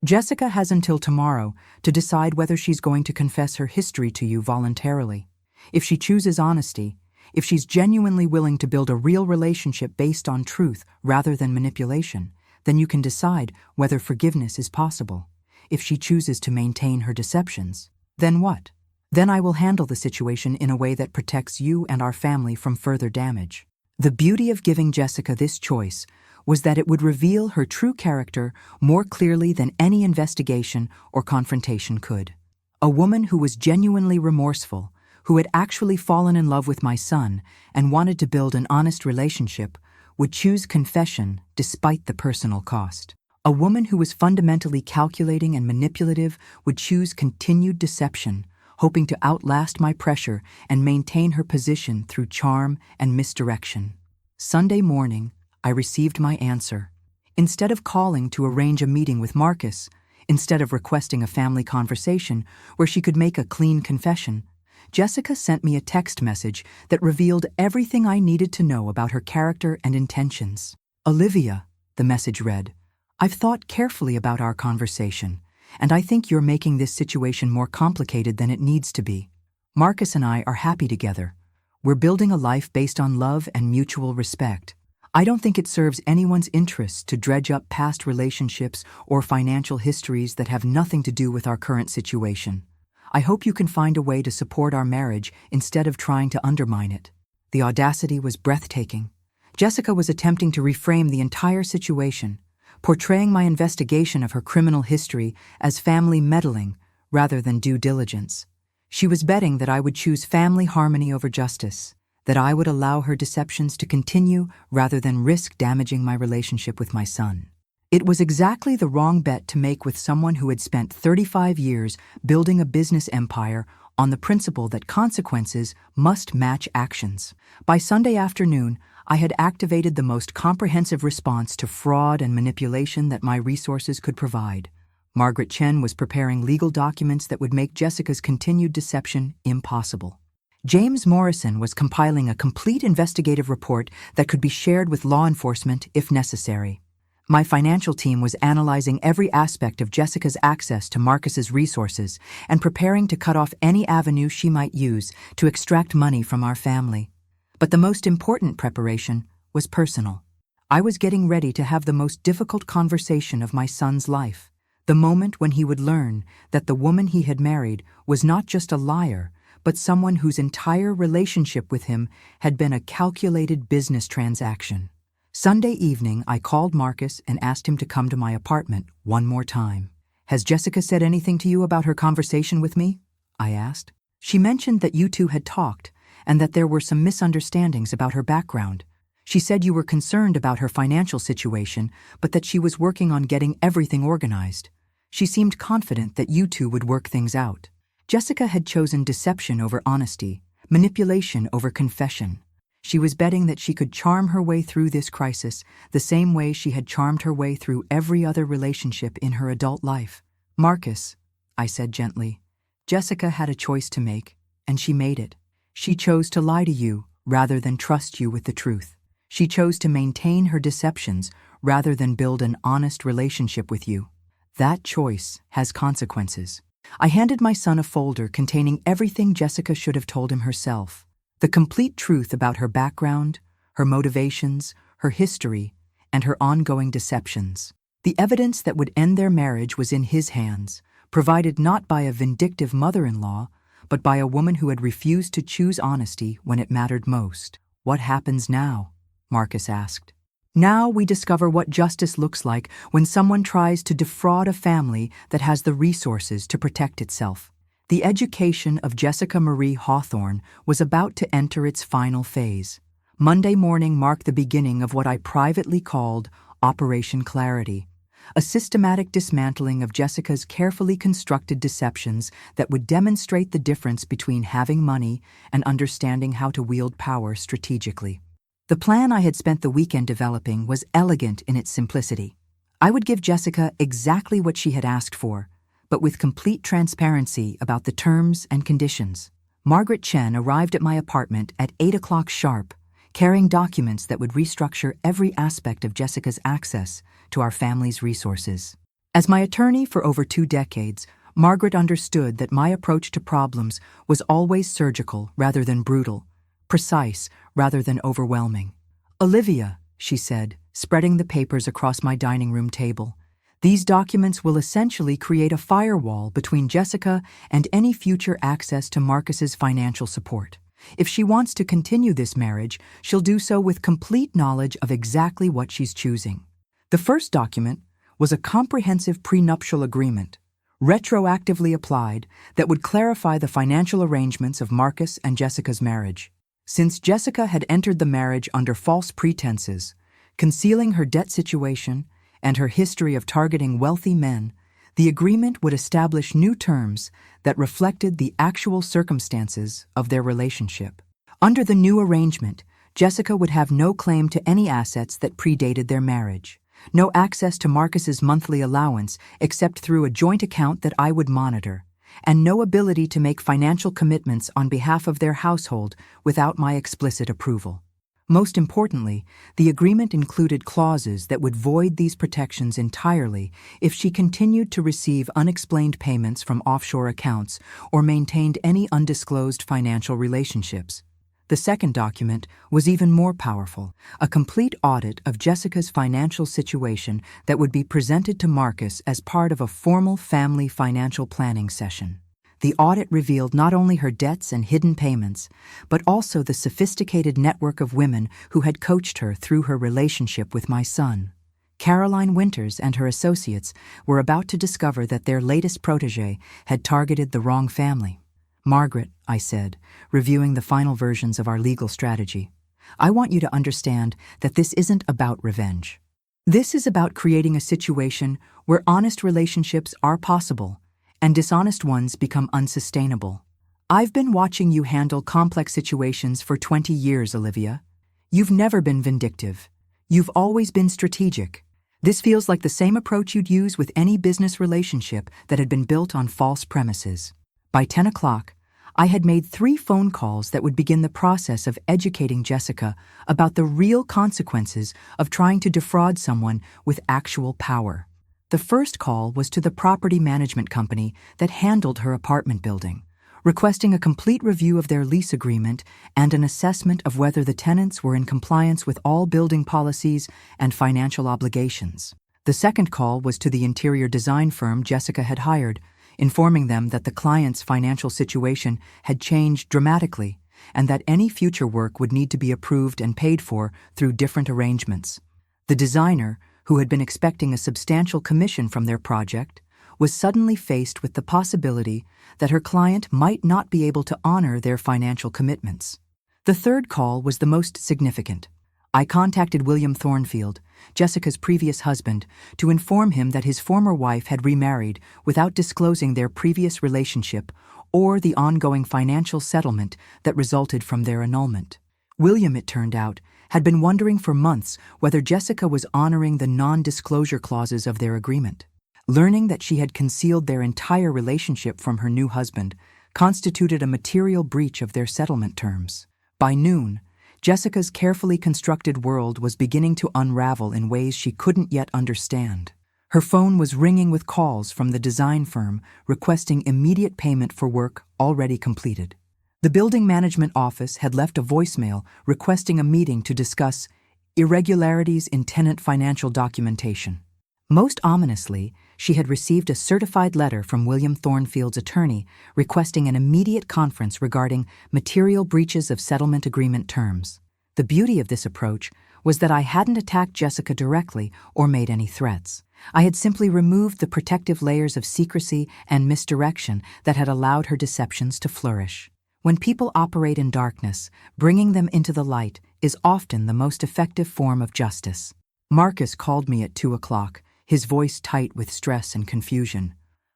Jessica has until tomorrow to decide whether she's going to confess her history to you voluntarily. If she chooses honesty, if she's genuinely willing to build a real relationship based on truth rather than manipulation, then you can decide whether forgiveness is possible. If she chooses to maintain her deceptions, then what? Then I will handle the situation in a way that protects you and our family from further damage. The beauty of giving Jessica this choice was that it would reveal her true character more clearly than any investigation or confrontation could. A woman who was genuinely remorseful, who had actually fallen in love with my son and wanted to build an honest relationship, would choose confession despite the personal cost. A woman who was fundamentally calculating and manipulative would choose continued deception, hoping to outlast my pressure and maintain her position through charm and misdirection. Sunday morning, I received my answer. Instead of calling to arrange a meeting with Marcus, instead of requesting a family conversation where she could make a clean confession, Jessica sent me a text message that revealed everything I needed to know about her character and intentions. Olivia, the message read, I've thought carefully about our conversation, and I think you're making this situation more complicated than it needs to be. Marcus and I are happy together. We're building a life based on love and mutual respect. I don't think it serves anyone's interests to dredge up past relationships or financial histories that have nothing to do with our current situation. I hope you can find a way to support our marriage instead of trying to undermine it. The audacity was breathtaking. Jessica was attempting to reframe the entire situation, portraying my investigation of her criminal history as family meddling rather than due diligence. She was betting that I would choose family harmony over justice, that I would allow her deceptions to continue rather than risk damaging my relationship with my son. It was exactly the wrong bet to make with someone who had spent 35 years building a business empire on the principle that consequences must match actions. By Sunday afternoon, I had activated the most comprehensive response to fraud and manipulation that my resources could provide. Margaret Chen was preparing legal documents that would make Jessica's continued deception impossible. James Morrison was compiling a complete investigative report that could be shared with law enforcement if necessary. My financial team was analyzing every aspect of Jessica's access to Marcus's resources and preparing to cut off any avenue she might use to extract money from our family. But the most important preparation was personal. I was getting ready to have the most difficult conversation of my son's life, the moment when he would learn that the woman he had married was not just a liar, but someone whose entire relationship with him had been a calculated business transaction. Sunday evening, I called Marcus and asked him to come to my apartment one more time. Has Jessica said anything to you about her conversation with me? I asked. She mentioned that you two had talked and that there were some misunderstandings about her background. She said you were concerned about her financial situation, but that she was working on getting everything organized. She seemed confident that you two would work things out. Jessica had chosen deception over honesty, manipulation over confession. She was betting that she could charm her way through this crisis the same way she had charmed her way through every other relationship in her adult life. Marcus, I said gently, Jessica had a choice to make, and she made it. She chose to lie to you rather than trust you with the truth. She chose to maintain her deceptions rather than build an honest relationship with you. That choice has consequences. I handed my son a folder containing everything Jessica should have told him herself. The complete truth about her background, her motivations, her history, and her ongoing deceptions. The evidence that would end their marriage was in his hands, provided not by a vindictive mother-in-law, but by a woman who had refused to choose honesty when it mattered most. What happens now? Marcus asked. Now we discover what justice looks like when someone tries to defraud a family that has the resources to protect itself. The education of Jessica Marie Hawthorne was about to enter its final phase. Monday morning marked the beginning of what I privately called Operation Clarity, a systematic dismantling of Jessica's carefully constructed deceptions that would demonstrate the difference between having money and understanding how to wield power strategically. The plan I had spent the weekend developing was elegant in its simplicity. I would give Jessica exactly what she had asked for, but with complete transparency about the terms and conditions. Margaret Chen arrived at my apartment at 8 o'clock sharp, carrying documents that would restructure every aspect of Jessica's access to our family's resources. As my attorney for over 2 decades, Margaret understood that my approach to problems was always surgical rather than brutal, precise rather than overwhelming. "Olivia," she said, spreading the papers across my dining room table, "these documents will essentially create a firewall between Jessica and any future access to Marcus's financial support. If she wants to continue this marriage, she'll do so with complete knowledge of exactly what she's choosing." The first document was a comprehensive prenuptial agreement, retroactively applied, that would clarify the financial arrangements of Marcus and Jessica's marriage. Since Jessica had entered the marriage under false pretenses, concealing her debt situation and her history of targeting wealthy men, the agreement would establish new terms that reflected the actual circumstances of their relationship. Under the new arrangement, Jessica would have no claim to any assets that predated their marriage, no access to Marcus's monthly allowance except through a joint account that I would monitor, and no ability to make financial commitments on behalf of their household without my explicit approval. Most importantly, the agreement included clauses that would void these protections entirely if she continued to receive unexplained payments from offshore accounts or maintained any undisclosed financial relationships. The second document was even more powerful, a complete audit of Jessica's financial situation that would be presented to Marcus as part of a formal family financial planning session. The audit revealed not only her debts and hidden payments, but also the sophisticated network of women who had coached her through her relationship with my son. Caroline Winters and her associates were about to discover that their latest protégé had targeted the wrong family. "Margaret," I said, reviewing the final versions of our legal strategy, "I want you to understand that this isn't about revenge. This is about creating a situation where honest relationships are possible and dishonest ones become unsustainable. I've been watching you handle complex situations for 20 years, Olivia. You've never been vindictive. You've always been strategic. This feels like the same approach you'd use with any business relationship that had been built on false premises." By 10 o'clock, I had made 3 phone calls that would begin the process of educating Jessica about the real consequences of trying to defraud someone with actual power. The first call was to the property management company that handled her apartment building, requesting a complete review of their lease agreement and an assessment of whether the tenants were in compliance with all building policies and financial obligations. The second call was to the interior design firm Jessica had hired, informing them that the client's financial situation had changed dramatically and that any future work would need to be approved and paid for through different arrangements. The designer, who had been expecting a substantial commission from their project, was suddenly faced with the possibility that her client might not be able to honor their financial commitments. The third call was the most significant. I contacted William Thornfield, Jessica's previous husband, to inform him that his former wife had remarried without disclosing their previous relationship or the ongoing financial settlement that resulted from their annulment. William, it turned out, had been wondering for months whether Jessica was honoring the non-disclosure clauses of their agreement. Learning that she had concealed their entire relationship from her new husband constituted a material breach of their settlement terms. By noon, Jessica's carefully constructed world was beginning to unravel in ways she couldn't yet understand. Her phone was ringing with calls from the design firm requesting immediate payment for work already completed. The building management office had left a voicemail requesting a meeting to discuss irregularities in tenant financial documentation. Most ominously, she had received a certified letter from William Thornfield's attorney requesting an immediate conference regarding material breaches of settlement agreement terms. The beauty of this approach was that I hadn't attacked Jessica directly or made any threats. I had simply removed the protective layers of secrecy and misdirection that had allowed her deceptions to flourish. When people operate in darkness, bringing them into the light is often the most effective form of justice. Marcus called me at 2 o'clock, his voice tight with stress and confusion.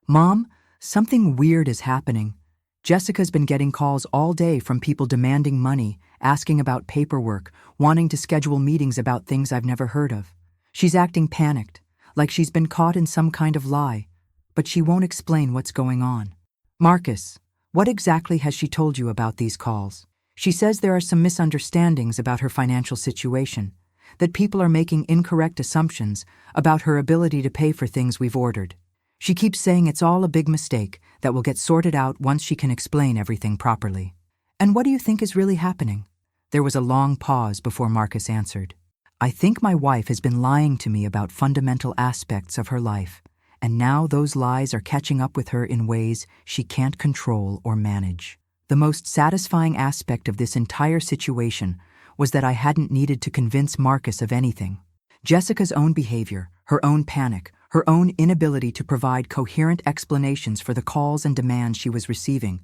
"Mom, something weird is happening. Jessica's been getting calls all day from people demanding money, asking about paperwork, wanting to schedule meetings about things I've never heard of. She's acting panicked, like she's been caught in some kind of lie, but she won't explain what's going on." "Marcus, what exactly has she told you about these calls?" "She says there are some misunderstandings about her financial situation, that people are making incorrect assumptions about her ability to pay for things we've ordered. She keeps saying it's all a big mistake that will get sorted out once she can explain everything properly." "And what do you think is really happening?" There was a long pause before Marcus answered. "I think my wife has been lying to me about fundamental aspects of her life, and now those lies are catching up with her in ways she can't control or manage. The most satisfying aspect of this entire situation was that I hadn't needed to convince Marcus of anything. Jessica's own behavior, her own panic, her own inability to provide coherent explanations for the calls and demands she was receiving,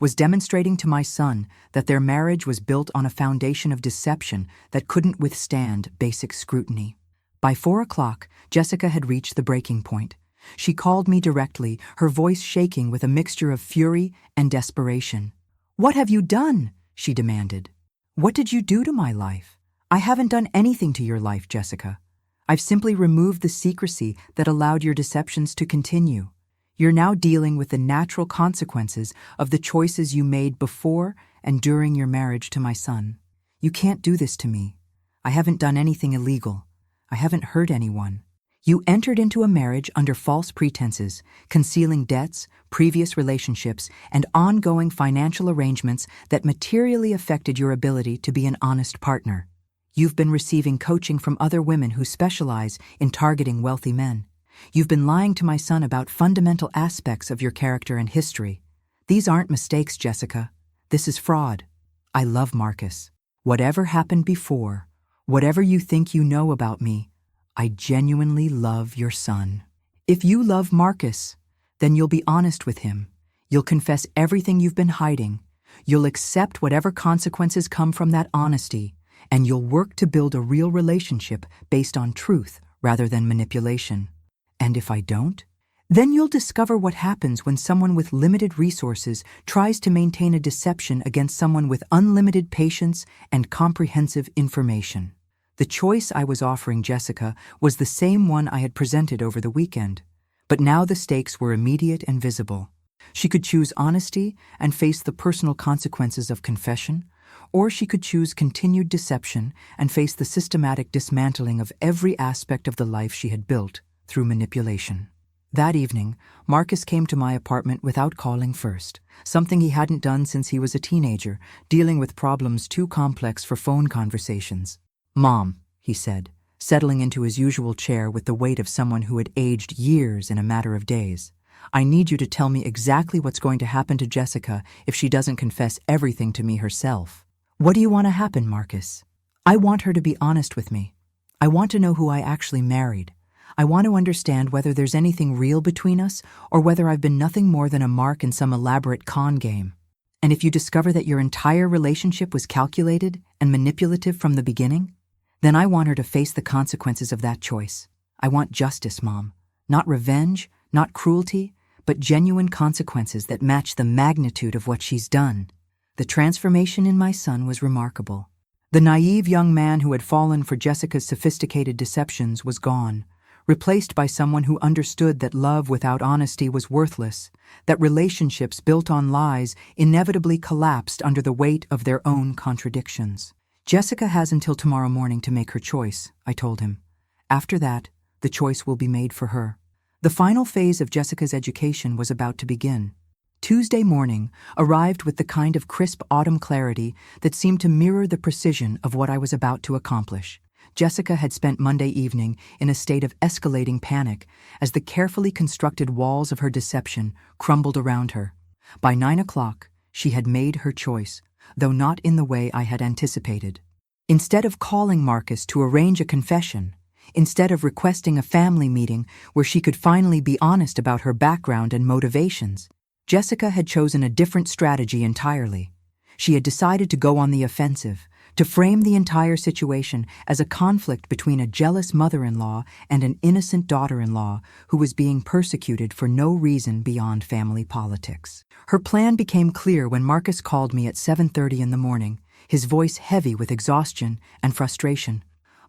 was demonstrating to my son that their marriage was built on a foundation of deception that couldn't withstand basic scrutiny. By 4 o'clock, Jessica had reached the breaking point. She called me directly, her voice shaking with a mixture of fury and desperation. "What have you done?" she demanded. "What did you do to my life? I haven't done anything to your life, Jessica. I've simply removed the secrecy that allowed your deceptions to continue. You're now dealing with the natural consequences of the choices you made before and during your marriage to my son. You can't do this to me. I haven't done anything illegal. I haven't hurt anyone. You entered into a marriage under false pretenses, concealing debts, previous relationships, and ongoing financial arrangements that materially affected your ability to be an honest partner. You've been receiving coaching from other women who specialize in targeting wealthy men. You've been lying to my son about fundamental aspects of your character and history. These aren't mistakes, Jessica. This is fraud. I love Marcus. Whatever happened before, whatever you think you know about me, I genuinely love your son. If you love Marcus, then you'll be honest with him. You'll confess everything you've been hiding. You'll accept whatever consequences come from that honesty, and you'll work to build a real relationship based on truth rather than manipulation. And if I don't, then you'll discover what happens when someone with limited resources tries to maintain a deception against someone with unlimited patience and comprehensive information. The choice I was offering Jessica was the same one I had presented over the weekend, but now the stakes were immediate and visible. She could choose honesty and face the personal consequences of confession, or she could choose continued deception and face the systematic dismantling of every aspect of the life she had built through manipulation. That evening, Marcus came to my apartment without calling first, something he hadn't done since he was a teenager, dealing with problems too complex for phone conversations. "Mom," he said, settling into his usual chair with the weight of someone who had aged years in a matter of days, "I need you to tell me exactly what's going to happen to Jessica if she doesn't confess everything to me herself." "What do you want to happen, Marcus?" "I want her to be honest with me. I want to know who I actually married. I want to understand whether there's anything real between us or whether I've been nothing more than a mark in some elaborate con game. And if you discover that your entire relationship was calculated and manipulative from the beginning, then I want her to face the consequences of that choice. I want justice, Mom. Not revenge, not cruelty, but genuine consequences that match the magnitude of what she's done." The transformation in my son was remarkable. The naive young man who had fallen for Jessica's sophisticated deceptions was gone, replaced by someone who understood that love without honesty was worthless, that relationships built on lies inevitably collapsed under the weight of their own contradictions. "Jessica has until tomorrow morning to make her choice," I told him. "After that, the choice will be made for her." The final phase of Jessica's education was about to begin. Tuesday morning arrived with the kind of crisp autumn clarity that seemed to mirror the precision of what I was about to accomplish. Jessica had spent Monday evening in a state of escalating panic as the carefully constructed walls of her deception crumbled around her. By 9 o'clock, she had made her choice, though not in the way I had anticipated. Instead of calling Marcus to arrange a confession, instead of requesting a family meeting where she could finally be honest about her background and motivations, Jessica had chosen a different strategy entirely. She had decided to go on the offensive, to frame the entire situation as a conflict between a jealous mother-in-law and an innocent daughter-in-law who was being persecuted for no reason beyond family politics. Her plan became clear when Marcus called me at 7:30 in the morning, his voice heavy with exhaustion and frustration.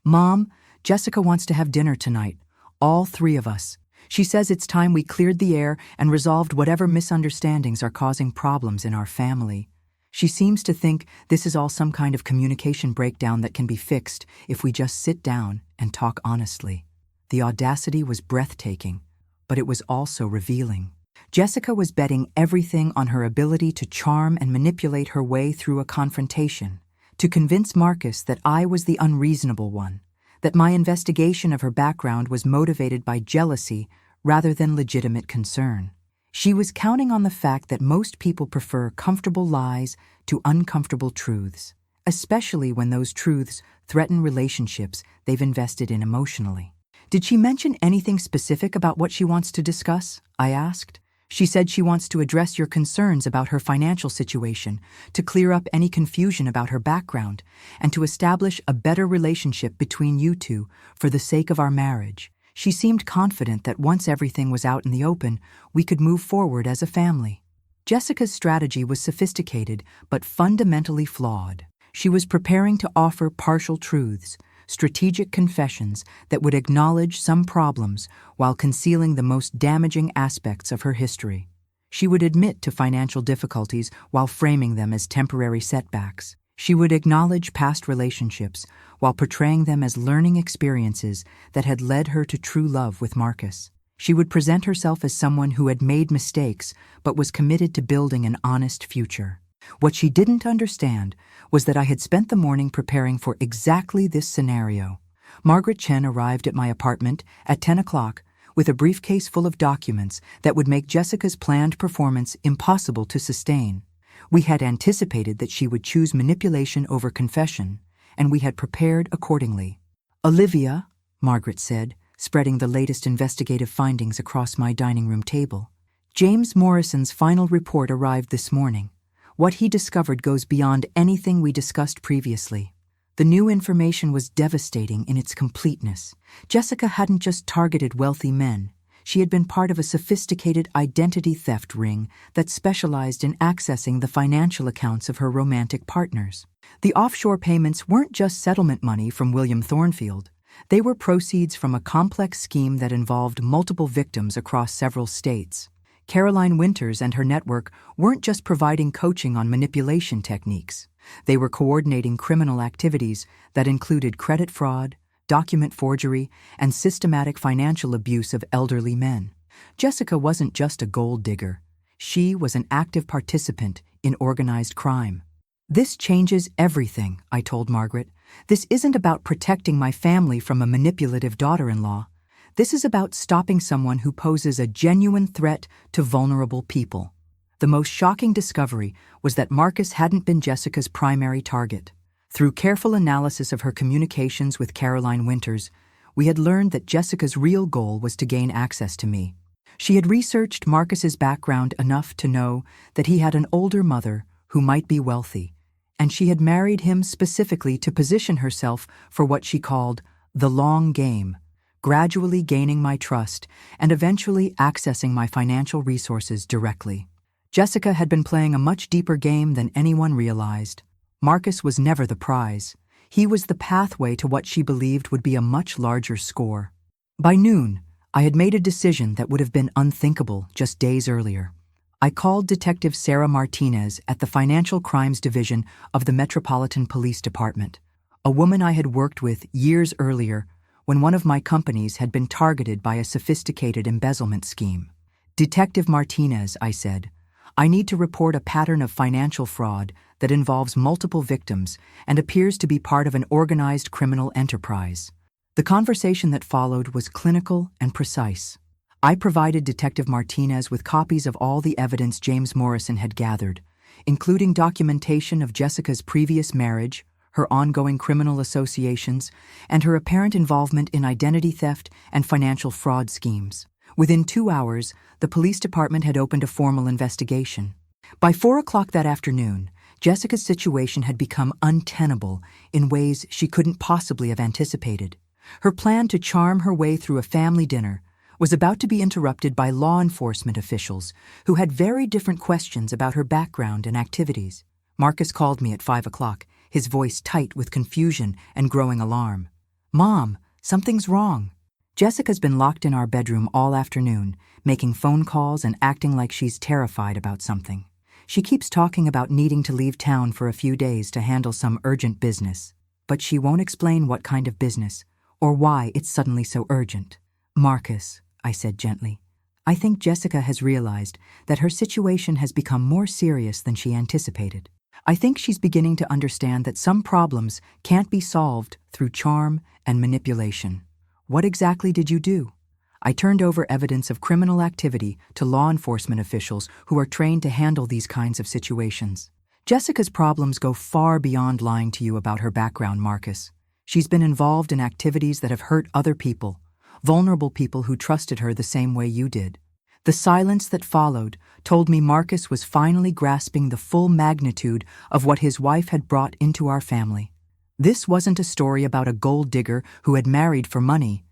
"Mom, Jessica wants to have dinner tonight. All three of us. She says it's time we cleared the air and resolved whatever misunderstandings are causing problems in our family. She seems to think this is all some kind of communication breakdown that can be fixed if we just sit down and talk honestly." The audacity was breathtaking, but it was also revealing. Jessica was betting everything on her ability to charm and manipulate her way through a confrontation, to convince Marcus that I was the unreasonable one, that my investigation of her background was motivated by jealousy rather than legitimate concern. She was counting on the fact that most people prefer comfortable lies to uncomfortable truths, especially when those truths threaten relationships they've invested in emotionally. "Did she mention anything specific about what she wants to discuss?" I asked. "She said she wants to address your concerns about her financial situation, to clear up any confusion about her background, and to establish a better relationship between you two for the sake of our marriage. She seemed confident that once everything was out in the open, we could move forward as a family." Jessica's strategy was sophisticated but fundamentally flawed. She was preparing to offer partial truths, strategic confessions that would acknowledge some problems while concealing the most damaging aspects of her history. She would admit to financial difficulties while framing them as temporary setbacks. She would acknowledge past relationships while portraying them as learning experiences that had led her to true love with Marcus. She would present herself as someone who had made mistakes but was committed to building an honest future. What she didn't understand was that I had spent the morning preparing for exactly this scenario. Margaret Chen arrived at my apartment at 10 o'clock with a briefcase full of documents that would make Jessica's planned performance impossible to sustain. We had anticipated that she would choose manipulation over confession, and we had prepared accordingly. "Olivia," Margaret said, spreading the latest investigative findings across my dining room table. "James Morrison's final report arrived this morning. What he discovered goes beyond anything we discussed previously. The new information was devastating in its completeness. Jessica hadn't just targeted wealthy men. She had been part of a sophisticated identity theft ring that specialized in accessing the financial accounts of her romantic partners. The offshore payments weren't just settlement money from William Thornfield. They were proceeds from a complex scheme that involved multiple victims across several states. Caroline Winters and her network weren't just providing coaching on manipulation techniques. They were coordinating criminal activities that included credit fraud, document forgery, and systematic financial abuse of elderly men. Jessica wasn't just a gold digger. She was an active participant in organized crime. "This changes everything," I told Margaret. "This isn't about protecting my family from a manipulative daughter-in-law. This is about stopping someone who poses a genuine threat to vulnerable people." The most shocking discovery was that Marcus hadn't been Jessica's primary target. Through careful analysis of her communications with Caroline Winters, we had learned that Jessica's real goal was to gain access to me. She had researched Marcus's background enough to know that he had an older mother who might be wealthy, and she had married him specifically to position herself for what she called the long game, gradually gaining my trust and eventually accessing my financial resources directly. Jessica had been playing a much deeper game than anyone realized. Marcus was never the prize. He was the pathway to what she believed would be a much larger score. By noon, I had made a decision that would have been unthinkable just days earlier. I called Detective Sarah Martinez at the Financial Crimes Division of the Metropolitan Police Department, a woman I had worked with years earlier when one of my companies had been targeted by a sophisticated embezzlement scheme. "Detective Martinez," I said, "I need to report a pattern of financial fraud that involves multiple victims and appears to be part of an organized criminal enterprise." The conversation that followed was clinical and precise. I provided Detective Martinez with copies of all the evidence James Morrison had gathered, including documentation of Jessica's previous marriage, her ongoing criminal associations, and her apparent involvement in identity theft and financial fraud schemes. Within 2 hours, the police department had opened a formal investigation. By 4 o'clock that afternoon, Jessica's situation had become untenable in ways she couldn't possibly have anticipated. Her plan to charm her way through a family dinner was about to be interrupted by law enforcement officials who had very different questions about her background and activities. Marcus called me at 5 o'clock, his voice tight with confusion and growing alarm. "Mom, something's wrong." Jessica's been locked in our bedroom all afternoon, making phone calls and acting like she's terrified about something. She keeps talking about needing to leave town for a few days to handle some urgent business, but she won't explain what kind of business or why it's suddenly so urgent. "Marcus," I said gently, "I think Jessica has realized that her situation has become more serious than she anticipated. I think she's beginning to understand that some problems can't be solved through charm and manipulation." "What exactly did you do?" I turned over evidence of criminal activity to law enforcement officials who are trained to handle these kinds of situations. Jessica's problems go far beyond lying to you about her background, Marcus. She's been involved in activities that have hurt other people, vulnerable people who trusted her the same way you did. The silence that followed told me Marcus was finally grasping the full magnitude of what his wife had brought into our family. This wasn't a story about a gold digger who had married for money.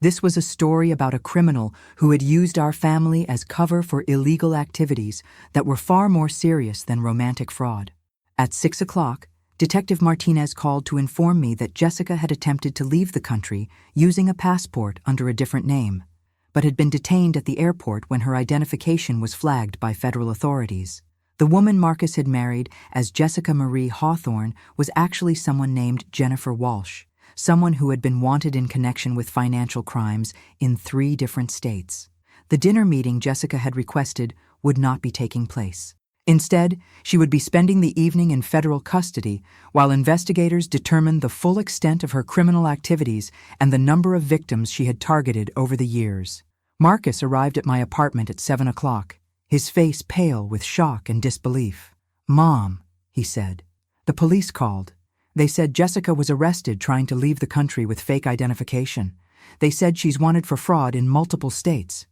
This was a story about a criminal who had used our family as cover for illegal activities that were far more serious than romantic fraud. At 6 o'clock, Detective Martinez called to inform me that Jessica had attempted to leave the country using a passport under a different name, but had been detained at the airport when her identification was flagged by federal authorities. The woman Marcus had married as Jessica Marie Hawthorne was actually someone named Jennifer Walsh, someone who had been wanted in connection with financial crimes in 3 different states. The dinner meeting Jessica had requested would not be taking place. Instead, she would be spending the evening in federal custody while investigators determined the full extent of her criminal activities and the number of victims she had targeted over the years. Marcus arrived at my apartment at 7 o'clock, his face pale with shock and disbelief. "Mom," he said, "the police called. They said Jessica was arrested trying to leave the country with fake identification. They said she's wanted for fraud in multiple states.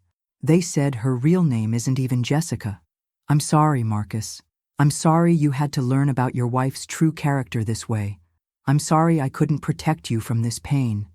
They said her real name isn't even Jessica." "I'm sorry, Marcus. I'm sorry you had to learn about your wife's true character this way. I'm sorry I couldn't protect you from this pain."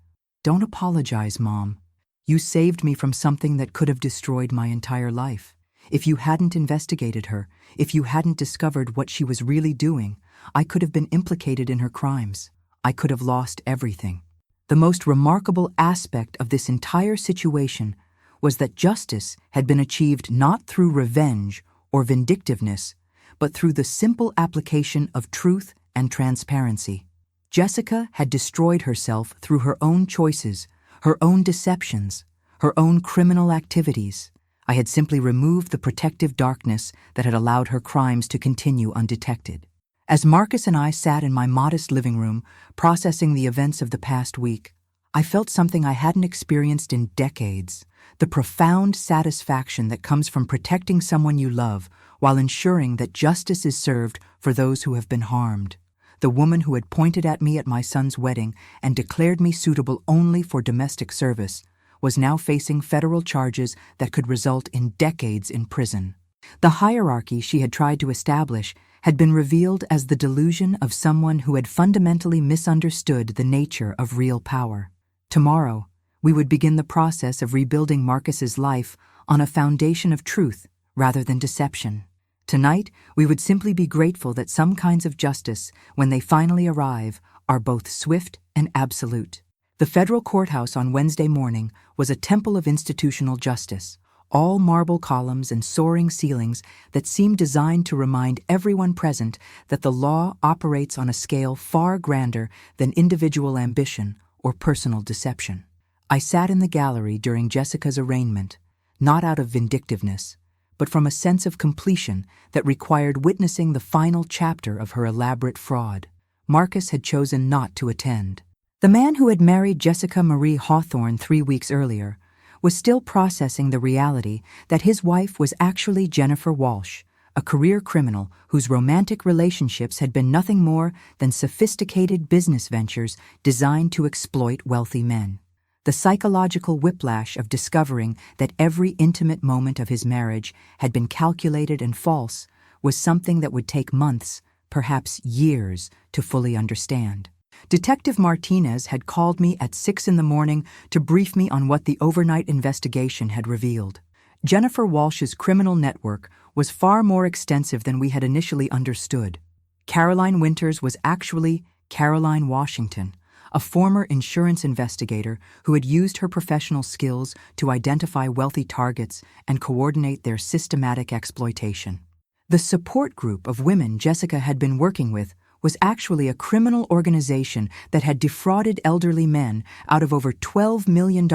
"Don't apologize, Mom. You saved me from something that could have destroyed my entire life. If you hadn't investigated her, if you hadn't discovered what she was really doing, I could have been implicated in her crimes. I could have lost everything." The most remarkable aspect of this entire situation was that justice had been achieved not through revenge or vindictiveness, but through the simple application of truth and transparency. Jessica had destroyed herself through her own choices, her own deceptions, her own criminal activities. I had simply removed the protective darkness that had allowed her crimes to continue undetected. As Marcus and I sat in my modest living room, processing the events of the past week, I felt something I hadn't experienced in decades: the profound satisfaction that comes from protecting someone you love while ensuring that justice is served for those who have been harmed. The woman who had pointed at me at my son's wedding and declared me suitable only for domestic service was now facing federal charges that could result in decades in prison. The hierarchy she had tried to establish had been revealed as the delusion of someone who had fundamentally misunderstood the nature of real power. Tomorrow, we would begin the process of rebuilding Marcus's life on a foundation of truth rather than deception. Tonight, we would simply be grateful that some kinds of justice, when they finally arrive, are both swift and absolute. The federal courthouse on Wednesday morning was a temple of institutional justice, all marble columns and soaring ceilings that seemed designed to remind everyone present that the law operates on a scale far grander than individual ambition or personal deception. I sat in the gallery during Jessica's arraignment, not out of vindictiveness, but from a sense of completion that required witnessing the final chapter of her elaborate fraud. Marcus had chosen not to attend. The man who had married Jessica Marie Hawthorne 3 weeks earlier was still processing the reality that his wife was actually Jennifer Walsh, a career criminal whose romantic relationships had been nothing more than sophisticated business ventures designed to exploit wealthy men. The psychological whiplash of discovering that every intimate moment of his marriage had been calculated and false was something that would take months, perhaps years, to fully understand. Detective Martinez had called me at 6 in the morning to brief me on what the overnight investigation had revealed. Jennifer Walsh's criminal network was far more extensive than we had initially understood. Caroline Winters was actually Caroline Washington, a former insurance investigator who had used her professional skills to identify wealthy targets and coordinate their systematic exploitation. The support group of women Jessica had been working with was actually a criminal organization that had defrauded elderly men out of over $12 million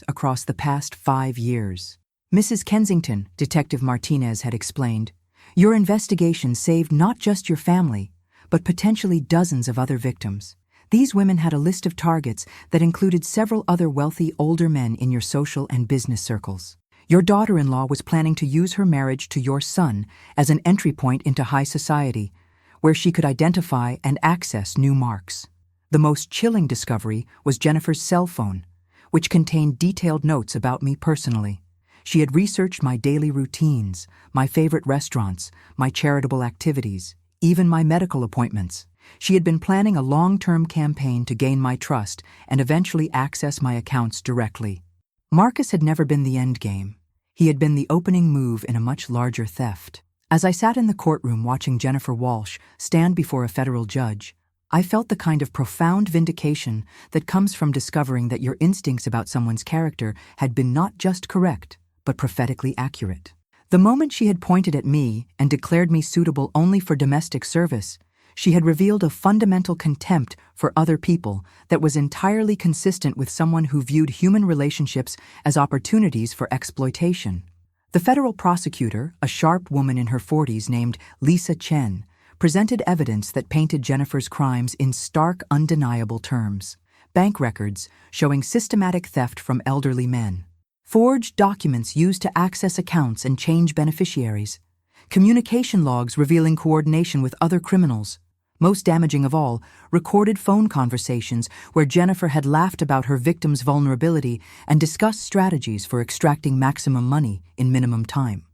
across the past 5 years. Mrs. Kensington, Detective Martinez had explained, your investigation saved not just your family, but potentially dozens of other victims. These women had a list of targets that included several other wealthy older men in your social and business circles. Your daughter-in-law was planning to use her marriage to your son as an entry point into high society, where she could identify and access new marks. The most chilling discovery was Jennifer's cell phone, which contained detailed notes about me personally. She had researched my daily routines, my favorite restaurants, my charitable activities, even my medical appointments. She had been planning a long-term campaign to gain my trust and eventually access my accounts directly. Marcus had never been the end game. He had been the opening move in a much larger theft. As I sat in the courtroom watching Jennifer Walsh stand before a federal judge, I felt the kind of profound vindication that comes from discovering that your instincts about someone's character had been not just correct, but prophetically accurate. The moment she had pointed at me and declared me suitable only for domestic service, she had revealed a fundamental contempt for other people that was entirely consistent with someone who viewed human relationships as opportunities for exploitation. The federal prosecutor, a sharp woman in her 40s named Lisa Chen, presented evidence that painted Jennifer's crimes in stark, undeniable terms. Bank records showing systematic theft from elderly men. Forged documents used to access accounts and change beneficiaries. Communication logs revealing coordination with other criminals. Most damaging of all, recorded phone conversations where Jennifer had laughed about her victim's vulnerability and discussed strategies for extracting maximum money in minimum time.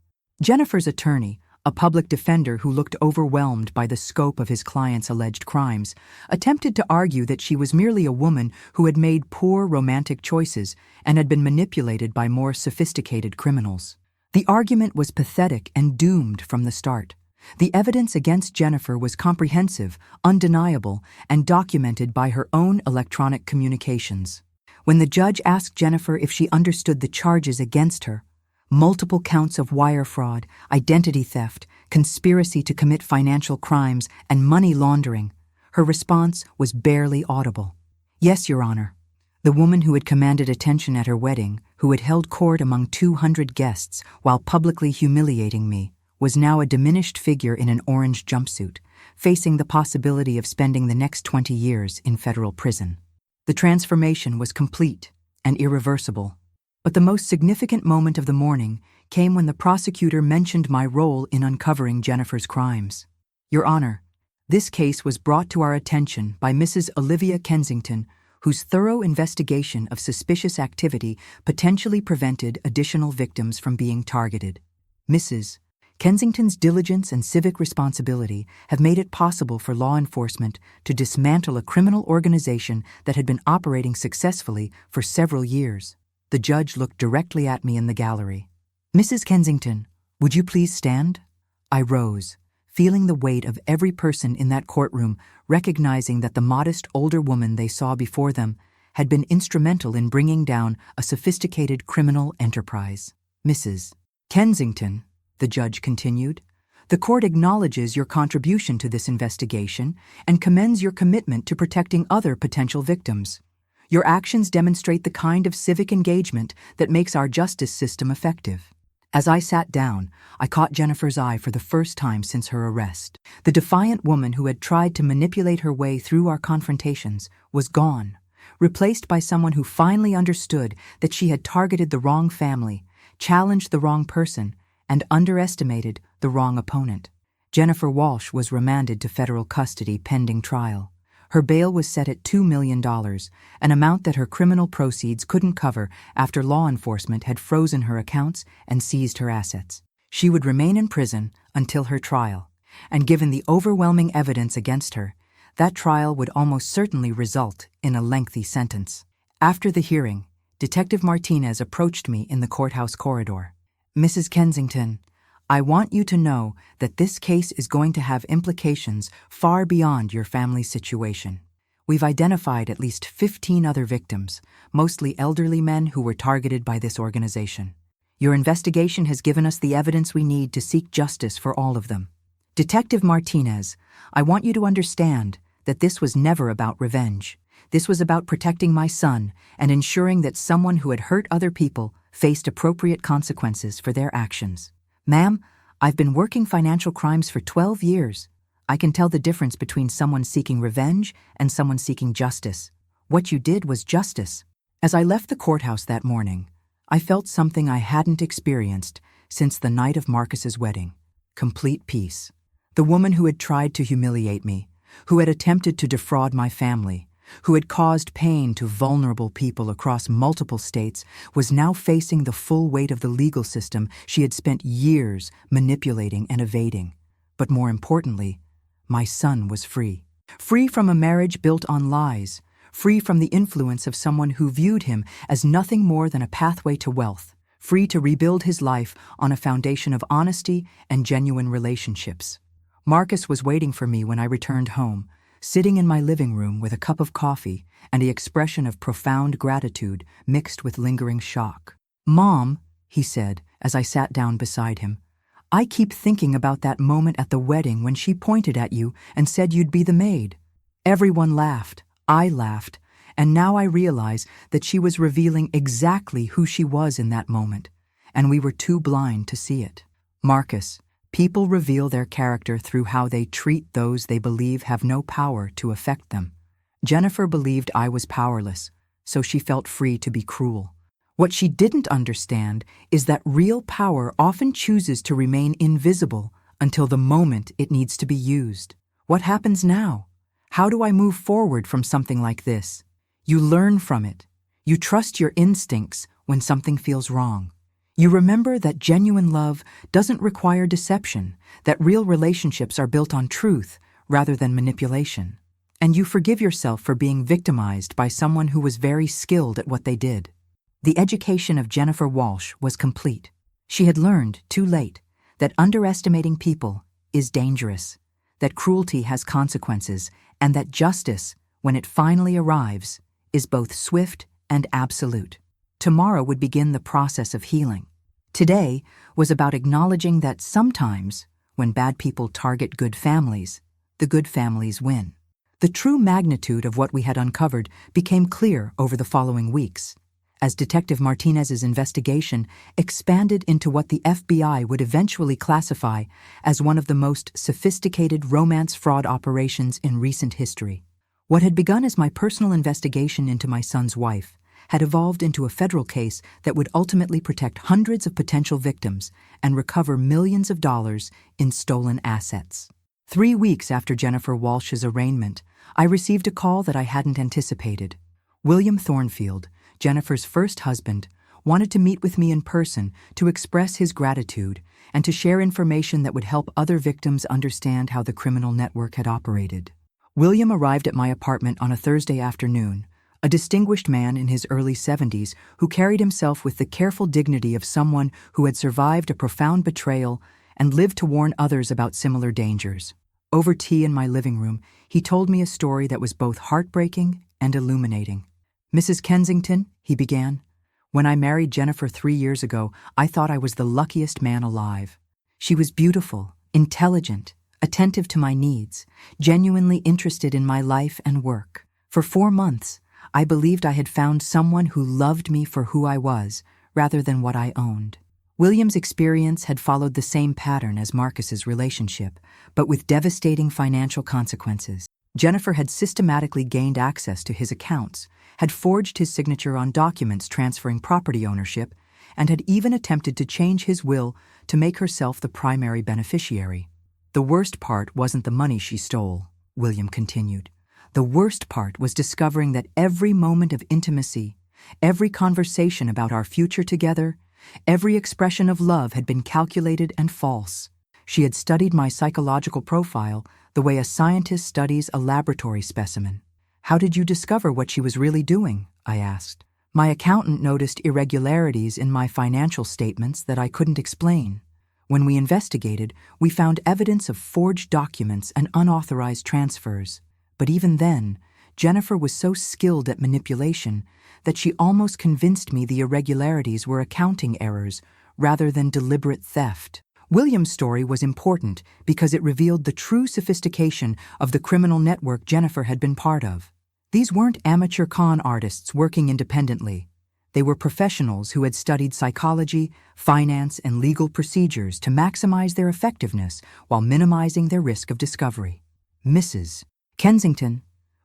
Jennifer's attorney, a public defender who looked overwhelmed by the scope of his client's alleged crimes, attempted to argue that she was merely a woman who had made poor romantic choices and had been manipulated by more sophisticated criminals. The argument was pathetic and doomed from the start. The evidence against Jennifer was comprehensive, undeniable, and documented by her own electronic communications. When the judge asked Jennifer if she understood the charges against her, multiple counts of wire fraud, identity theft, conspiracy to commit financial crimes, and money laundering, her response was barely audible. Yes, Your Honor. The woman who had commanded attention at her wedding, who had held court among 200 guests while publicly humiliating me, was now a diminished figure in an orange jumpsuit, facing the possibility of spending the next 20 years in federal prison. The transformation was complete and irreversible. But the most significant moment of the morning came when the prosecutor mentioned my role in uncovering Jennifer's crimes. Your Honor, this case was brought to our attention by Mrs. Olivia Kensington, whose thorough investigation of suspicious activity potentially prevented additional victims from being targeted. Mrs. Kensington's diligence and civic responsibility have made it possible for law enforcement to dismantle a criminal organization that had been operating successfully for several years. The judge looked directly at me in the gallery. Mrs. Kensington, would you please stand? I rose, feeling the weight of every person in that courtroom, recognizing that the modest older woman they saw before them had been instrumental in bringing down a sophisticated criminal enterprise. Mrs. Kensington, the judge continued, the court acknowledges your contribution to this investigation and commends your commitment to protecting other potential victims. Your actions demonstrate the kind of civic engagement that makes our justice system effective. As I sat down, I caught Jennifer's eye for the first time since her arrest. The defiant woman who had tried to manipulate her way through our confrontations was gone, replaced by someone who finally understood that she had targeted the wrong family, challenged the wrong person, and underestimated the wrong opponent. Jennifer Walsh was remanded to federal custody pending trial. Her bail was set at $2 million, an amount that her criminal proceeds couldn't cover after law enforcement had frozen her accounts and seized her assets. She would remain in prison until her trial, and given the overwhelming evidence against her, that trial would almost certainly result in a lengthy sentence. After the hearing, Detective Martinez approached me in the courthouse corridor. "Mrs. Kensington, I want you to know that this case is going to have implications far beyond your family's situation. We've identified at least 15 other victims, mostly elderly men who were targeted by this organization. Your investigation has given us the evidence we need to seek justice for all of them. Detective Martinez, I want you to understand that this was never about revenge. This was about protecting my son and ensuring that someone who had hurt other people faced appropriate consequences for their actions. Ma'am, I've been working financial crimes for 12 years. I can tell the difference between someone seeking revenge and someone seeking justice. What you did was justice." As I left the courthouse that morning, I felt something I hadn't experienced since the night of Marcus's wedding: complete peace. The woman who had tried to humiliate me, who had attempted to defraud my family, who had caused pain to vulnerable people across multiple states, was now facing the full weight of the legal system she had spent years manipulating and evading. But more importantly, my son was free. Free from a marriage built on lies, free from the influence of someone who viewed him as nothing more than a pathway to wealth, free to rebuild his life on a foundation of honesty and genuine relationships. Marcus was waiting for me when I returned home, sitting in my living room with a cup of coffee and the expression of profound gratitude mixed with lingering shock. "Mom," he said as I sat down beside him, "I keep thinking about that moment at the wedding when she pointed at you and said you'd be the maid." Everyone laughed, I laughed, and now I realize that she was revealing exactly who she was in that moment, and we were too blind to see it. Marcus, people reveal their character through how they treat those they believe have no power to affect them. Jennifer believed I was powerless, so she felt free to be cruel. What she didn't understand is that real power often chooses to remain invisible until the moment it needs to be used. What happens now? How do I move forward from something like this? You learn from it. You trust your instincts when something feels wrong. You remember that genuine love doesn't require deception, that real relationships are built on truth rather than manipulation. And you forgive yourself for being victimized by someone who was very skilled at what they did. The education of Jennifer Walsh was complete. She had learned, too late, that underestimating people is dangerous, that cruelty has consequences, and that justice, when it finally arrives, is both swift and absolute. Tomorrow would begin the process of healing. Today was about acknowledging that sometimes, when bad people target good families, the good families win. The true magnitude of what we had uncovered became clear over the following weeks, as Detective Martinez's investigation expanded into what the FBI would eventually classify as one of the most sophisticated romance fraud operations in recent history. What had begun as my personal investigation into my son's wife had evolved into a federal case that would ultimately protect hundreds of potential victims and recover millions of dollars in stolen assets. 3 weeks after Jennifer Walsh's arraignment, I received a call that I hadn't anticipated. William Thornfield, Jennifer's first husband, wanted to meet with me in person to express his gratitude and to share information that would help other victims understand how the criminal network had operated. William arrived at my apartment on a Thursday afternoon, a distinguished man in his early 70s who carried himself with the careful dignity of someone who had survived a profound betrayal and lived to warn others about similar dangers. Over tea in my living room, he told me a story that was both heartbreaking and illuminating. "Mrs. Kensington," he began, "when I married Jennifer 3 years ago, I thought I was the luckiest man alive. She was beautiful, intelligent, attentive to my needs, genuinely interested in my life and work. For 4 months, I believed I had found someone who loved me for who I was, rather than what I owned." William's experience had followed the same pattern as Marcus's relationship, but with devastating financial consequences. Jennifer had systematically gained access to his accounts, had forged his signature on documents transferring property ownership, and had even attempted to change his will to make herself the primary beneficiary. "The worst part wasn't the money she stole," William continued. "The worst part was discovering that every moment of intimacy, every conversation about our future together, every expression of love had been calculated and false. She had studied my psychological profile the way a scientist studies a laboratory specimen. "How did you discover what she was really doing?" I asked. "My accountant noticed irregularities in my financial statements that I couldn't explain. When we investigated, we found evidence of forged documents and unauthorized transfers. But even then, Jennifer was so skilled at manipulation that she almost convinced me the irregularities were accounting errors rather than deliberate theft." William's story was important because it revealed the true sophistication of the criminal network Jennifer had been part of. These weren't amateur con artists working independently. They were professionals who had studied psychology, finance, and legal procedures to maximize their effectiveness while minimizing their risk of discovery. Mrs. Kensington,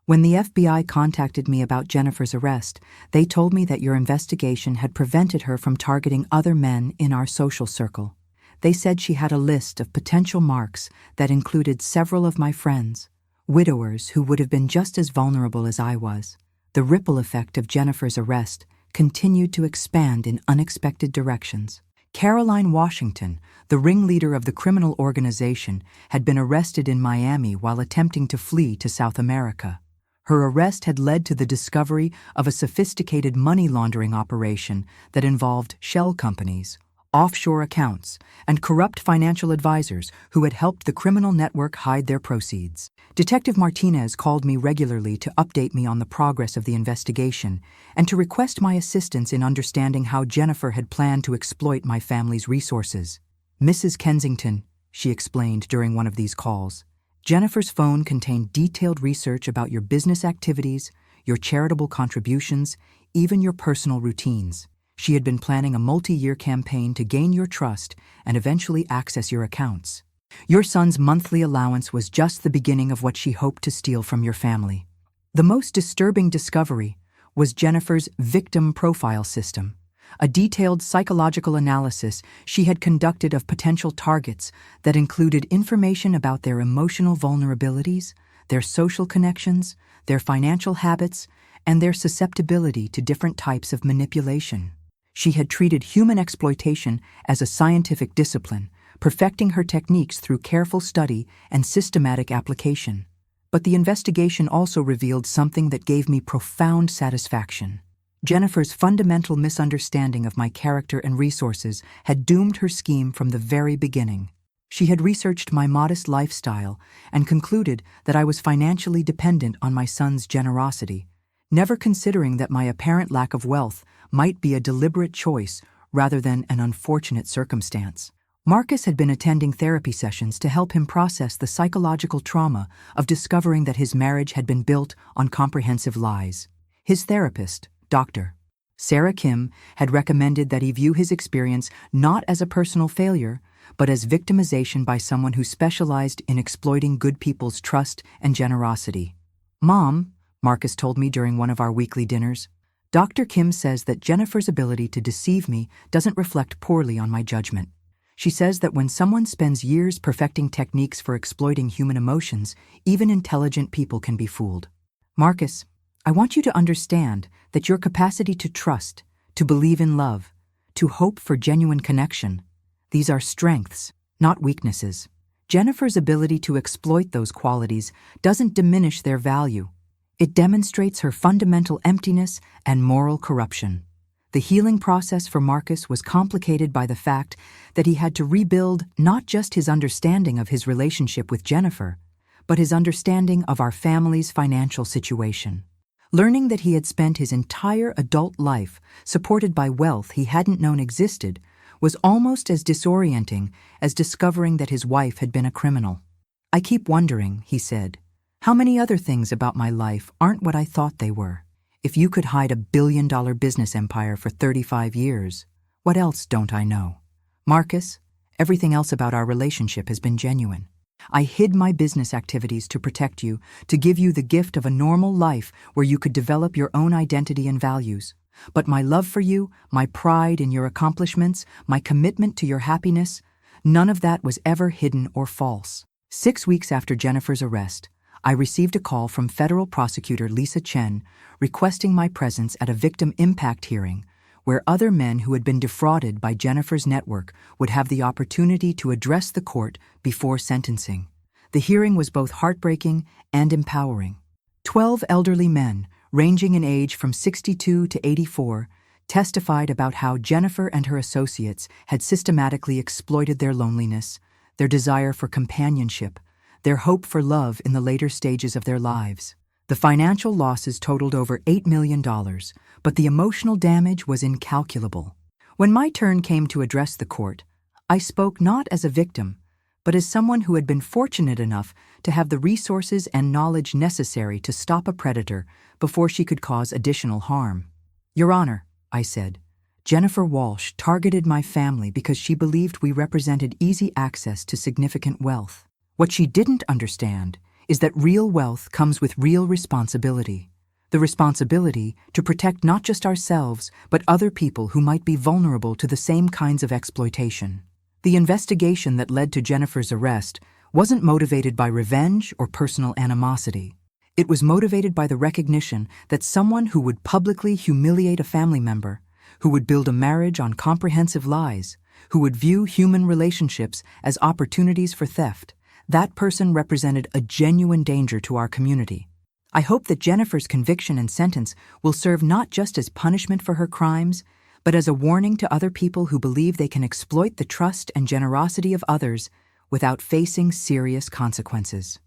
when the FBI contacted me about Jennifer's arrest, they told me that your investigation had prevented her from targeting other men in our social circle. They said she had a list of potential marks that included several of my friends, widowers who would have been just as vulnerable as I was. The ripple effect of Jennifer's arrest continued to expand in unexpected directions. Caroline Washington, the ringleader of the criminal organization, had been arrested in Miami while attempting to flee to South America. Her arrest had led to the discovery of a sophisticated money laundering operation that involved shell companies, offshore accounts, and corrupt financial advisors who had helped the criminal network hide their proceeds. Detective Martinez called me regularly to update me on the progress of the investigation and to request my assistance in understanding how Jennifer had planned to exploit my family's resources. "Mrs. Kensington," she explained during one of these calls, "Jennifer's phone contained detailed research about your business activities, your charitable contributions, even your personal routines. She had been planning a multi-year campaign to gain your trust and eventually access your accounts. Your son's monthly allowance was just the beginning of what she hoped to steal from your family." The most disturbing discovery was Jennifer's victim profile system, a detailed psychological analysis she had conducted of potential targets that included information about their emotional vulnerabilities, their social connections, their financial habits, and their susceptibility to different types of manipulation. She had treated human exploitation as a scientific discipline, perfecting her techniques through careful study and systematic application. But the investigation also revealed something that gave me profound satisfaction. Jennifer's fundamental misunderstanding of my character and resources had doomed her scheme from the very beginning. She had researched my modest lifestyle and concluded that I was financially dependent on my son's generosity, never considering that my apparent lack of wealth might be a deliberate choice rather than an unfortunate circumstance. Marcus had been attending therapy sessions to help him process the psychological trauma of discovering that his marriage had been built on comprehensive lies. His therapist, Dr. Sarah Kim, had recommended that he view his experience not as a personal failure, but as victimization by someone who specialized in exploiting good people's trust and generosity. "Mom," Marcus told me during one of our weekly dinners, "Dr. Kim says that Jennifer's ability to deceive me doesn't reflect poorly on my judgment. She says that when someone spends years perfecting techniques for exploiting human emotions, even intelligent people can be fooled. Marcus, I want you to understand that your capacity to trust, to believe in love, to hope for genuine connection, these are strengths, not weaknesses. Jennifer's ability to exploit those qualities doesn't diminish their value. It demonstrates her fundamental emptiness and moral corruption." The healing process for Marcus was complicated by the fact that he had to rebuild not just his understanding of his relationship with Jennifer, but his understanding of our family's financial situation. Learning that he had spent his entire adult life supported by wealth he hadn't known existed was almost as disorienting as discovering that his wife had been a criminal. "I keep wondering," he said, "how many other things about my life aren't what I thought they were? If you could hide $1 billion business empire for 35 years, what else don't I know? Marcus, everything else about our relationship has been genuine. I hid my business activities to protect you, to give you the gift of a normal life where you could develop your own identity and values. But my love for you, my pride in your accomplishments, my commitment to your happiness, none of that was ever hidden or false." 6 weeks after Jennifer's arrest, I received a call from federal prosecutor Lisa Chen requesting my presence at a victim impact hearing where other men who had been defrauded by Jennifer's network would have the opportunity to address the court before sentencing. The hearing was both heartbreaking and empowering. 12 elderly men, ranging in age from 62 to 84, testified about how Jennifer and her associates had systematically exploited their loneliness, their desire for companionship, their hope for love in the later stages of their lives. The financial losses totaled over $8 million, but the emotional damage was incalculable. When my turn came to address the court, I spoke not as a victim, but as someone who had been fortunate enough to have the resources and knowledge necessary to stop a predator before she could cause additional harm. "Your Honor," I said, "Jennifer Walsh targeted my family because she believed we represented easy access to significant wealth. What she didn't understand is that real wealth comes with real responsibility. The responsibility to protect not just ourselves, but other people who might be vulnerable to the same kinds of exploitation." The investigation that led to Jennifer's arrest wasn't motivated by revenge or personal animosity. It was motivated by the recognition that someone who would publicly humiliate a family member, who would build a marriage on comprehensive lies, who would view human relationships as opportunities for theft, that person represented a genuine danger to our community. I hope that Jennifer's conviction and sentence will serve not just as punishment for her crimes, but as a warning to other people who believe they can exploit the trust and generosity of others without facing serious consequences.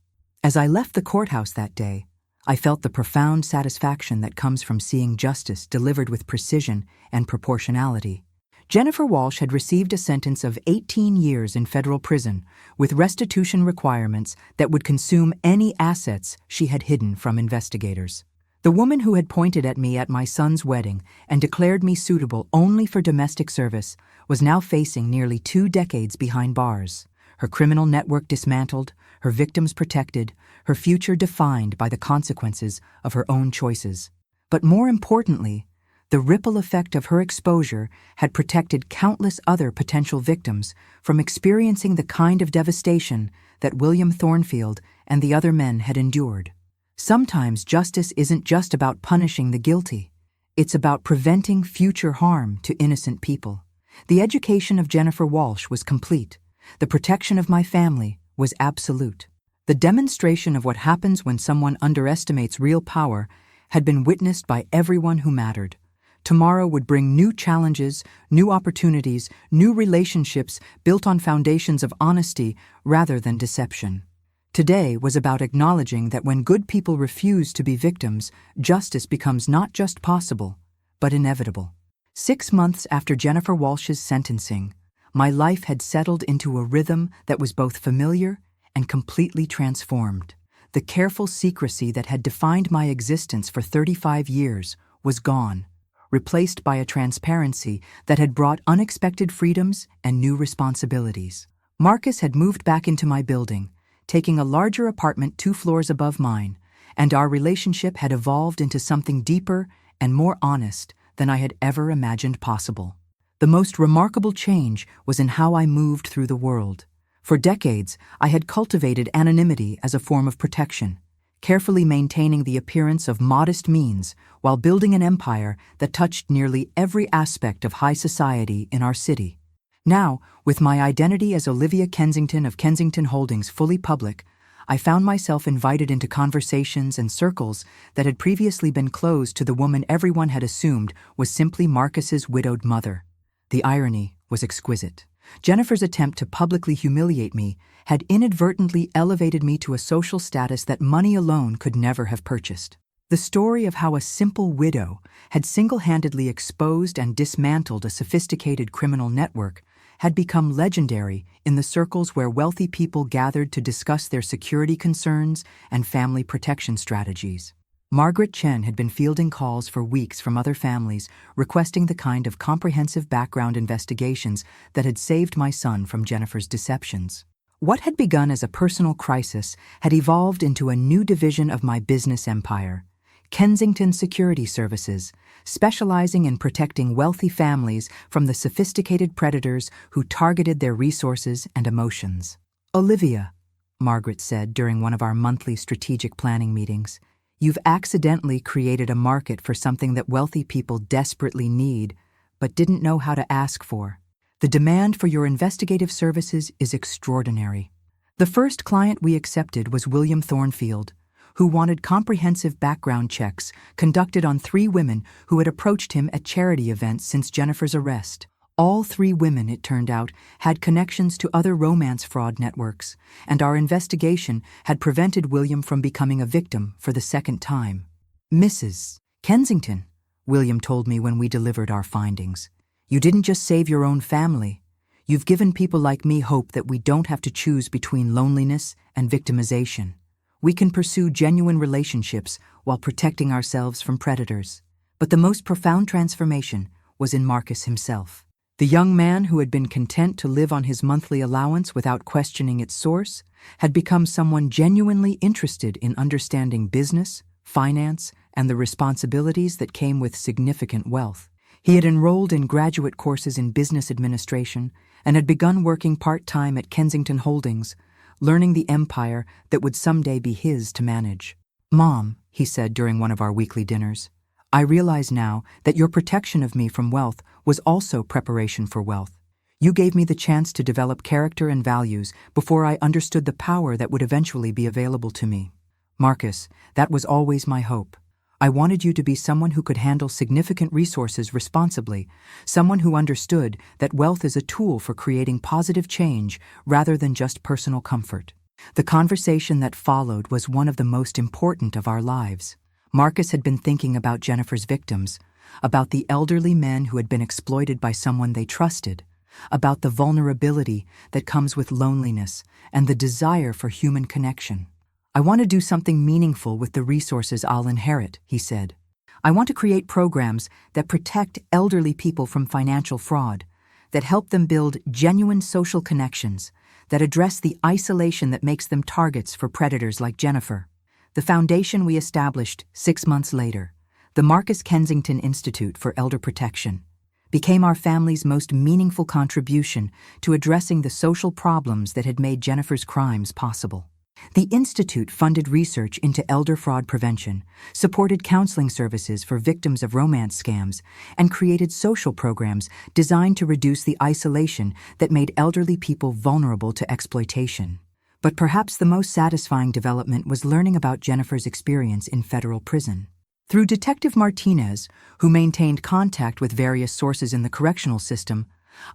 As I left the courthouse that day, I felt the profound satisfaction that comes from seeing justice delivered with precision and proportionality. Jennifer Walsh had received a sentence of 18 years in federal prison, with restitution requirements that would consume any assets she had hidden from investigators. The woman who had pointed at me at my son's wedding and declared me suitable only for domestic service was now facing nearly 2 decades behind bars, her criminal network dismantled, her victims protected, her future defined by the consequences of her own choices. But more importantly, the ripple effect of her exposure had protected countless other potential victims from experiencing the kind of devastation that William Thornfield and the other men had endured. Sometimes justice isn't just about punishing the guilty. It's about preventing future harm to innocent people. The education of Jennifer Walsh was complete. The protection of my family was absolute. The demonstration of what happens when someone underestimates real power had been witnessed by everyone who mattered. Tomorrow would bring new challenges, new opportunities, new relationships built on foundations of honesty rather than deception. Today was about acknowledging that when good people refuse to be victims, justice becomes not just possible, but inevitable. 6 months after Jennifer Walsh's sentencing, my life had settled into a rhythm that was both familiar and completely transformed. The careful secrecy that had defined my existence for 35 years was gone, replaced by a transparency that had brought unexpected freedoms and new responsibilities. Marcus had moved back into my building, taking a larger apartment 2 floors above mine, and our relationship had evolved into something deeper and more honest than I had ever imagined possible. The most remarkable change was in how I moved through the world. For decades, I had cultivated anonymity as a form of protection, carefully maintaining the appearance of modest means while building an empire that touched nearly every aspect of high society in our city. Now, with my identity as Olivia Kensington of Kensington Holdings fully public, I found myself invited into conversations and circles that had previously been closed to the woman everyone had assumed was simply Marcus's widowed mother. The irony was exquisite. Jennifer's attempt to publicly humiliate me had inadvertently elevated me to a social status that money alone could never have purchased. The story of how a simple widow had single-handedly exposed and dismantled a sophisticated criminal network had become legendary in the circles where wealthy people gathered to discuss their security concerns and family protection strategies. Margaret Chen had been fielding calls for weeks from other families requesting the kind of comprehensive background investigations that had saved my son from Jennifer's deceptions. What had begun as a personal crisis had evolved into a new division of my business empire, Kensington Security Services, specializing in protecting wealthy families from the sophisticated predators who targeted their resources and emotions. "Olivia," Margaret said during one of our monthly strategic planning meetings, "you've accidentally created a market for something that wealthy people desperately need, but didn't know how to ask for. The demand for your investigative services is extraordinary. The first client we accepted was William Thornfield, who wanted comprehensive background checks conducted on 3 women who had approached him at charity events since Jennifer's arrest. All 3 women, it turned out, had connections to other romance fraud networks, and our investigation had prevented William from becoming a victim for the second time. "Mrs. Kensington," William told me when we delivered our findings, "you didn't just save your own family. You've given people like me hope that we don't have to choose between loneliness and victimization. We can pursue genuine relationships while protecting ourselves from predators." But the most profound transformation was in Marcus himself. The young man who had been content to live on his monthly allowance without questioning its source had become someone genuinely interested in understanding business, finance, and the responsibilities that came with significant wealth. He had enrolled in graduate courses in business administration and had begun working part-time at Kensington Holdings, learning the empire that would someday be his to manage. "Mom," he said during one of our weekly dinners, "I realize now that your protection of me from wealth was also preparation for wealth. You gave me the chance to develop character and values before I understood the power that would eventually be available to me. Marcus, that was always my hope. I wanted you to be someone who could handle significant resources responsibly, someone who understood that wealth is a tool for creating positive change rather than just personal comfort." The conversation that followed was one of the most important of our lives. Marcus had been thinking about Jennifer's victims, about the elderly men who had been exploited by someone they trusted, about the vulnerability that comes with loneliness and the desire for human connection. "I want to do something meaningful with the resources I'll inherit," he said. "I want to create programs that protect elderly people from financial fraud, that help them build genuine social connections, that address the isolation that makes them targets for predators like Jennifer." The foundation we established 6 months later, the Marcus Kensington Institute for Elder Protection, became our family's most meaningful contribution to addressing the social problems that had made Jennifer's crimes possible. The Institute funded research into elder fraud prevention, supported counseling services for victims of romance scams, and created social programs designed to reduce the isolation that made elderly people vulnerable to exploitation. But perhaps the most satisfying development was learning about Jennifer's experience in federal prison. Through Detective Martinez, who maintained contact with various sources in the correctional system,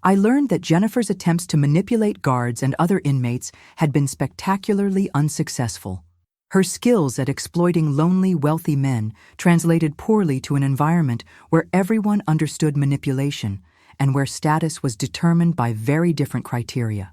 I learned that Jennifer's attempts to manipulate guards and other inmates had been spectacularly unsuccessful. Her skills at exploiting lonely, wealthy men translated poorly to an environment where everyone understood manipulation and where status was determined by very different criteria.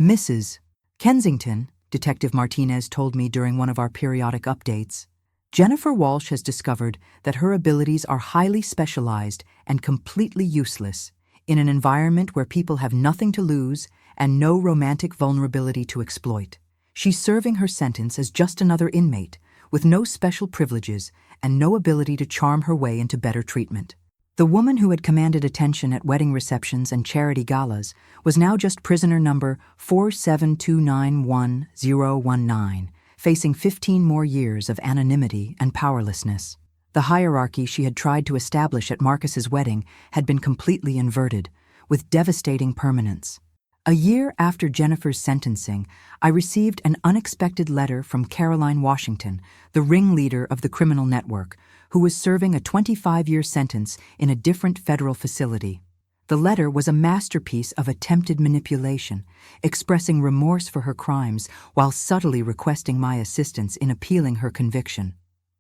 "Mrs. Kensington," Detective Martinez told me during one of our periodic updates, "Jennifer Walsh has discovered that her abilities are highly specialized and completely useless in an environment where people have nothing to lose and no romantic vulnerability to exploit. She's serving her sentence as just another inmate, with no special privileges and no ability to charm her way into better treatment." The woman who had commanded attention at wedding receptions and charity galas was now just prisoner number 472911019, facing 15 more years of anonymity and powerlessness. The hierarchy she had tried to establish at Marcus's wedding had been completely inverted, with devastating permanence. A year after Jennifer's sentencing, I received an unexpected letter from Caroline Washington, the ringleader of the criminal network, who was serving a 25-year sentence in a different federal facility. The letter was a masterpiece of attempted manipulation, expressing remorse for her crimes while subtly requesting my assistance in appealing her conviction.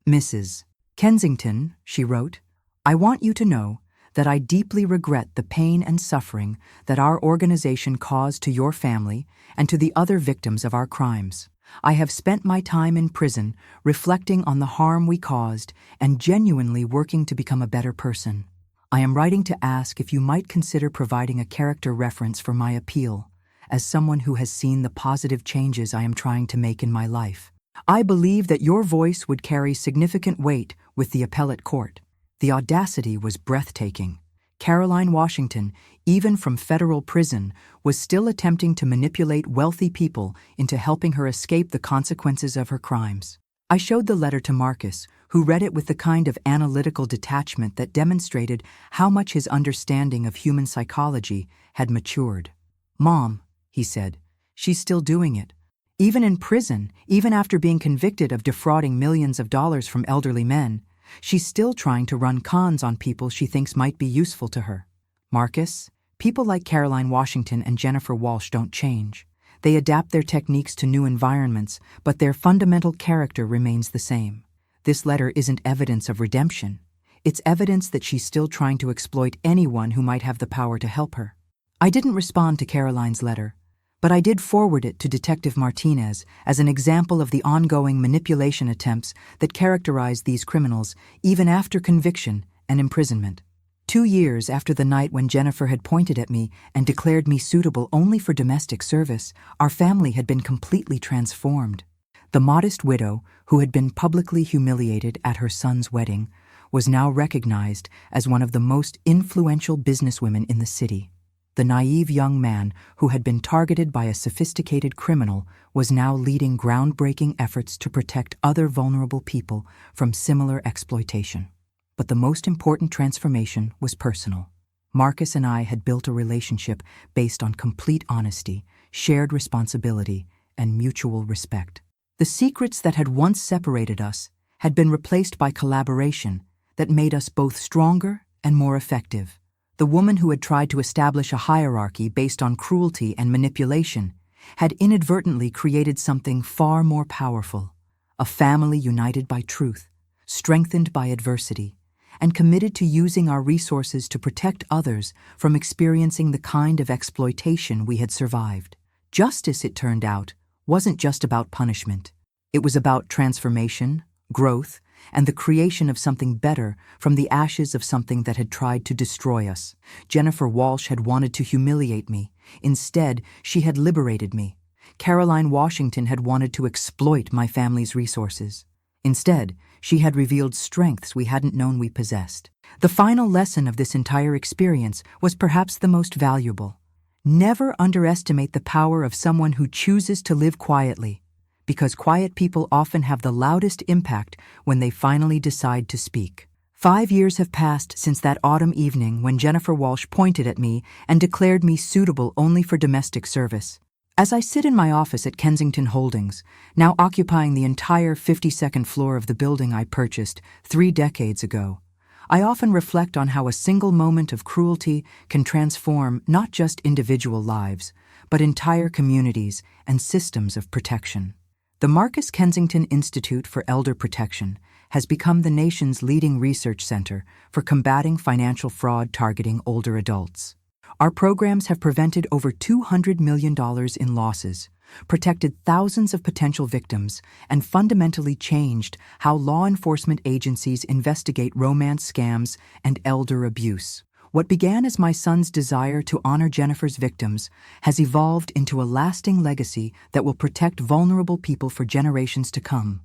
"Mrs. Kensington," she wrote, "I want you to know that I deeply regret the pain and suffering that our organization caused to your family and to the other victims of our crimes. I have spent my time in prison reflecting on the harm we caused and genuinely working to become a better person. I am writing to ask if you might consider providing a character reference for my appeal, as someone who has seen the positive changes I am trying to make in my life. I believe that your voice would carry significant weight with the appellate court." The audacity was breathtaking. Caroline Washington, even from federal prison, was still attempting to manipulate wealthy people into helping her escape the consequences of her crimes. I showed the letter to Marcus, who read it with the kind of analytical detachment that demonstrated how much his understanding of human psychology had matured. "Mom," he said, "she's still doing it. Even in prison, even after being convicted of defrauding millions of dollars from elderly men, she's still trying to run cons on people she thinks might be useful to her. Marcus, people like Caroline Washington and Jennifer Walsh don't change. They adapt their techniques to new environments, but their fundamental character remains the same. This letter isn't evidence of redemption. It's evidence that she's still trying to exploit anyone who might have the power to help her." I didn't respond to Caroline's letter, but I did forward it to Detective Martinez as an example of the ongoing manipulation attempts that characterize these criminals even after conviction and imprisonment. 2 years after the night when Jennifer had pointed at me and declared me suitable only for domestic service, our family had been completely transformed. The modest widow, who had been publicly humiliated at her son's wedding, was now recognized as one of the most influential businesswomen in the city. The naive young man who had been targeted by a sophisticated criminal was now leading groundbreaking efforts to protect other vulnerable people from similar exploitation. But the most important transformation was personal. Marcus and I had built a relationship based on complete honesty, shared responsibility, and mutual respect. The secrets that had once separated us had been replaced by collaboration that made us both stronger and more effective. The woman who had tried to establish a hierarchy based on cruelty and manipulation had inadvertently created something far more powerful, a family united by truth, strengthened by adversity, and committed to using our resources to protect others from experiencing the kind of exploitation we had survived. Justice, it turned out, wasn't just about punishment. It was about transformation, growth, and the creation of something better from the ashes of something that had tried to destroy us. Jennifer Walsh had wanted to humiliate me. Instead, she had liberated me. Caroline Washington had wanted to exploit my family's resources. Instead, she had revealed strengths we hadn't known we possessed. The final lesson of this entire experience was perhaps the most valuable. Never underestimate the power of someone who chooses to live quietly, because quiet people often have the loudest impact when they finally decide to speak. 5 years have passed since that autumn evening when Jennifer Walsh pointed at me and declared me suitable only for domestic service. As I sit in my office at Kensington Holdings, now occupying the entire 52nd floor of the building I purchased 3 decades ago, I often reflect on how a single moment of cruelty can transform not just individual lives, but entire communities and systems of protection. The Marcus Kensington Institute for Elder Protection has become the nation's leading research center for combating financial fraud targeting older adults. Our programs have prevented over $200 million in losses, protected thousands of potential victims, and fundamentally changed how law enforcement agencies investigate romance scams and elder abuse. What began as my son's desire to honor Jennifer's victims has evolved into a lasting legacy that will protect vulnerable people for generations to come.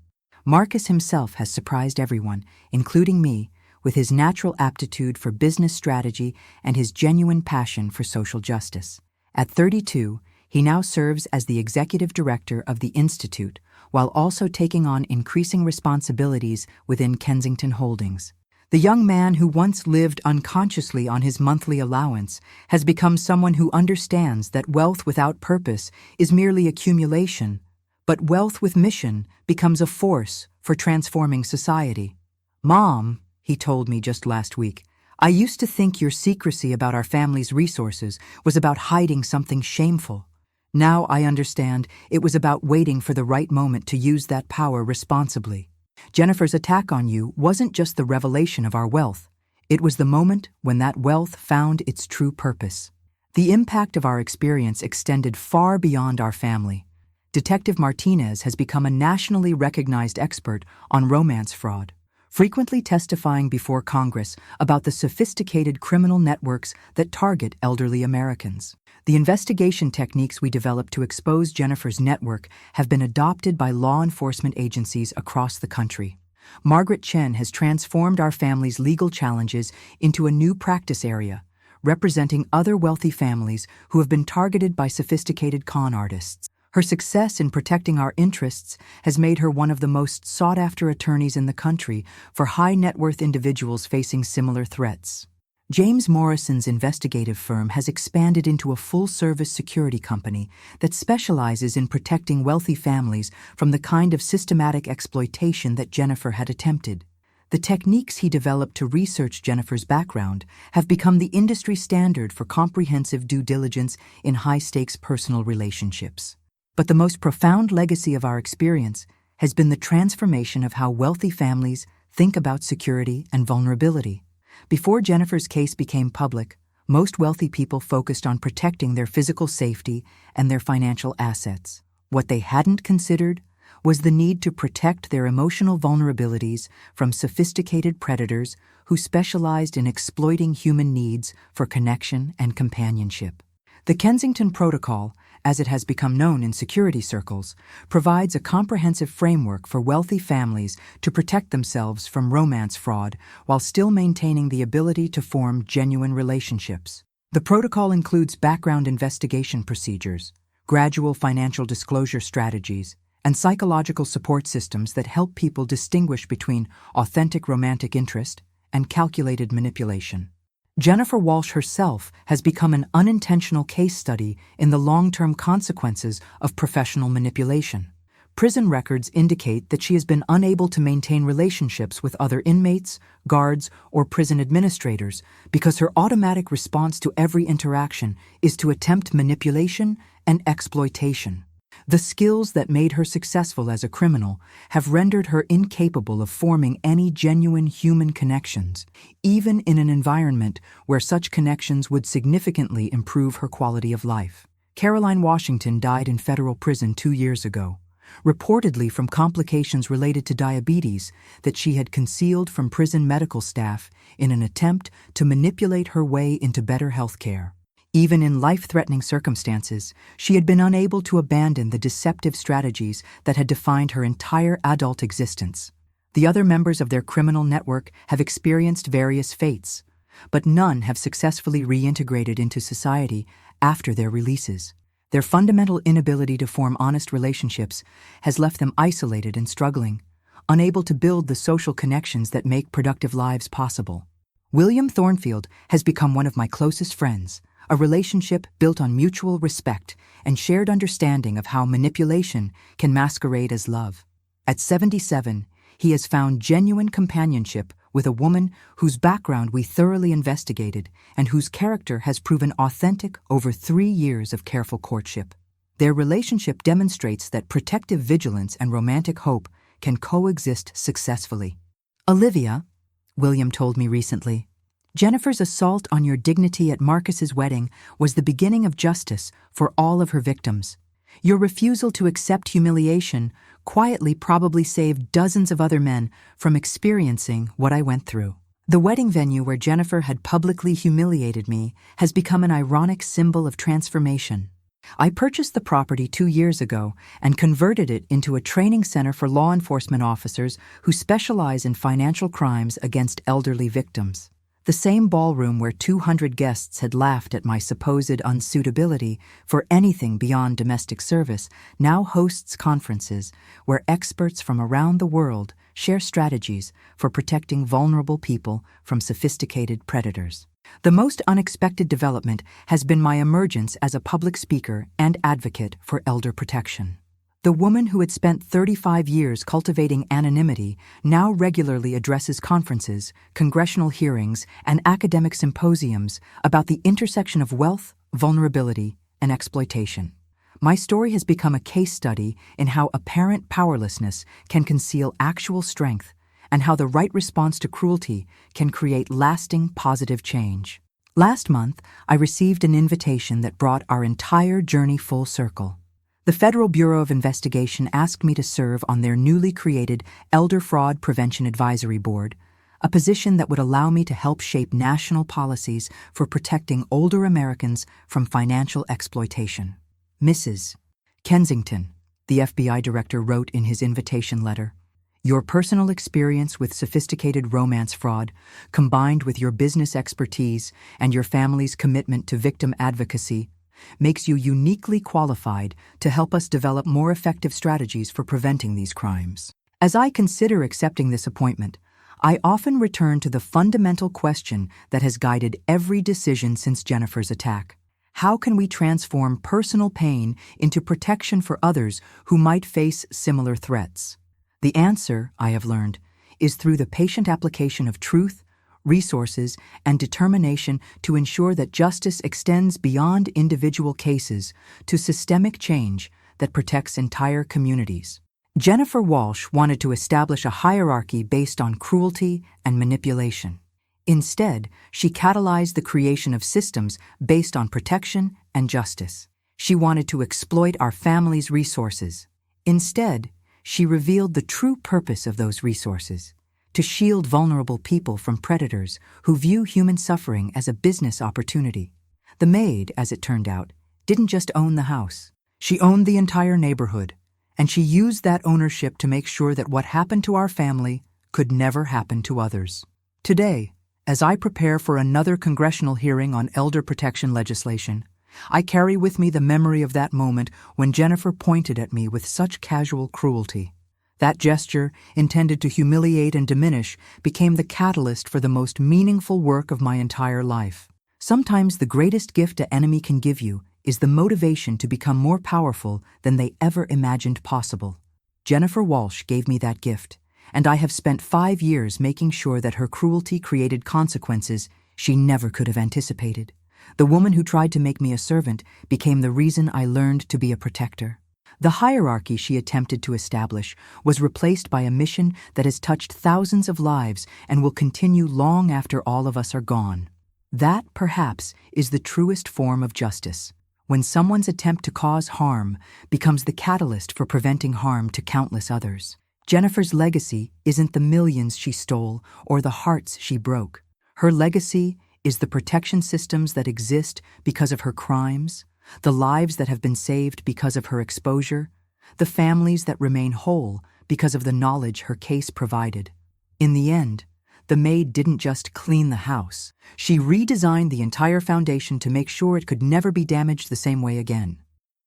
Marcus himself has surprised everyone, including me, with his natural aptitude for business strategy and his genuine passion for social justice. At 32, he now serves as the executive director of the Institute, while also taking on increasing responsibilities within Kensington Holdings. The young man who once lived unconsciously on his monthly allowance has become someone who understands that wealth without purpose is merely accumulation, but wealth with mission becomes a force for transforming society. "Mom," he told me just last week, "I used to think your secrecy about our family's resources was about hiding something shameful. Now I understand it was about waiting for the right moment to use that power responsibly. Jennifer's attack on you wasn't just the revelation of our wealth. It was the moment when that wealth found its true purpose." The impact of our experience extended far beyond our family. Detective Martinez has become a nationally recognized expert on romance fraud, frequently testifying before Congress about the sophisticated criminal networks that target elderly Americans. The investigation techniques we developed to expose Jennifer's network have been adopted by law enforcement agencies across the country. Margaret Chen has transformed our family's legal challenges into a new practice area, representing other wealthy families who have been targeted by sophisticated con artists. Her success in protecting our interests has made her one of the most sought-after attorneys in the country for high-net-worth individuals facing similar threats. James Morrison's investigative firm has expanded into a full-service security company that specializes in protecting wealthy families from the kind of systematic exploitation that Jennifer had attempted. The techniques he developed to research Jennifer's background have become the industry standard for comprehensive due diligence in high-stakes personal relationships. But the most profound legacy of our experience has been the transformation of how wealthy families think about security and vulnerability. Before Jennifer's case became public, most wealthy people focused on protecting their physical safety and their financial assets. What they hadn't considered was the need to protect their emotional vulnerabilities from sophisticated predators who specialized in exploiting human needs for connection and companionship. The Kensington Protocol, as it has become known in security circles, provides a comprehensive framework for wealthy families to protect themselves from romance fraud while still maintaining the ability to form genuine relationships. The protocol includes background investigation procedures, gradual financial disclosure strategies, and psychological support systems that help people distinguish between authentic romantic interest and calculated manipulation. Jennifer Walsh herself has become an unintentional case study in the long-term consequences of professional manipulation. Prison records indicate that she has been unable to maintain relationships with other inmates, guards, or prison administrators because her automatic response to every interaction is to attempt manipulation and exploitation. The skills that made her successful as a criminal have rendered her incapable of forming any genuine human connections, even in an environment where such connections would significantly improve her quality of life. Caroline Washington died in federal prison 2 years ago, reportedly from complications related to diabetes that she had concealed from prison medical staff in an attempt to manipulate her way into better health care. Even in life-threatening circumstances, she had been unable to abandon the deceptive strategies that had defined her entire adult existence. The other members of their criminal network have experienced various fates, but none have successfully reintegrated into society after their releases. Their fundamental inability to form honest relationships has left them isolated and struggling, unable to build the social connections that make productive lives possible. William Thornfield has become one of my closest friends, a relationship built on mutual respect and shared understanding of how manipulation can masquerade as love. At 77, he has found genuine companionship with a woman whose background we thoroughly investigated and whose character has proven authentic over 3 years of careful courtship. Their relationship demonstrates that protective vigilance and romantic hope can coexist successfully. Olivia, William told me recently, Jennifer's assault on your dignity at Marcus's wedding was the beginning of justice for all of her victims. Your refusal to accept humiliation quietly probably saved dozens of other men from experiencing what I went through. The wedding venue where Jennifer had publicly humiliated me has become an ironic symbol of transformation. I purchased the property 2 years ago and converted it into a training center for law enforcement officers who specialize in financial crimes against elderly victims. The same ballroom where 200 guests had laughed at my supposed unsuitability for anything beyond domestic service now hosts conferences where experts from around the world share strategies for protecting vulnerable people from sophisticated predators. The most unexpected development has been my emergence as a public speaker and advocate for elder protection. The woman who had spent 35 years cultivating anonymity now regularly addresses conferences, congressional hearings, and academic symposiums about the intersection of wealth, vulnerability, and exploitation. My story has become a case study in how apparent powerlessness can conceal actual strength and how the right response to cruelty can create lasting positive change. Last month, I received an invitation that brought our entire journey full circle. The Federal Bureau of Investigation asked me to serve on their newly created Elder Fraud Prevention Advisory Board, a position that would allow me to help shape national policies for protecting older Americans from financial exploitation. Mrs. Kensington, the FBI director wrote in his invitation letter, your personal experience with sophisticated romance fraud, combined with your business expertise and your family's commitment to victim advocacy, makes you uniquely qualified to help us develop more effective strategies for preventing these crimes. As I consider accepting this appointment, I often return to the fundamental question that has guided every decision since Jennifer's attack. How can we transform personal pain into protection for others who might face similar threats? The answer, I have learned, is through the patient application of truth, resources, and determination to ensure that justice extends beyond individual cases to systemic change that protects entire communities. Jennifer Walsh wanted to establish a hierarchy based on cruelty and manipulation. Instead, she catalyzed the creation of systems based on protection and justice. She wanted to exploit our family's resources. Instead, she revealed the true purpose of those resources: to shield vulnerable people from predators who view human suffering as a business opportunity. The maid, as it turned out, didn't just own the house. She owned the entire neighborhood, and she used that ownership to make sure that what happened to our family could never happen to others. Today, as I prepare for another congressional hearing on elder protection legislation, I carry with me the memory of that moment when Jennifer pointed at me with such casual cruelty. That gesture, intended to humiliate and diminish, became the catalyst for the most meaningful work of my entire life. Sometimes the greatest gift an enemy can give you is the motivation to become more powerful than they ever imagined possible. Jennifer Walsh gave me that gift, and I have spent 5 years making sure that her cruelty created consequences she never could have anticipated. The woman who tried to make me a servant became the reason I learned to be a protector. The hierarchy she attempted to establish was replaced by a mission that has touched thousands of lives and will continue long after all of us are gone. That, perhaps, is the truest form of justice, when someone's attempt to cause harm becomes the catalyst for preventing harm to countless others. Jennifer's legacy isn't the millions she stole or the hearts she broke. Her legacy is the protection systems that exist because of her crimes, the lives that have been saved because of her exposure, the families that remain whole because of the knowledge her case provided. In the end, the maid didn't just clean the house. She redesigned the entire foundation to make sure it could never be damaged the same way again.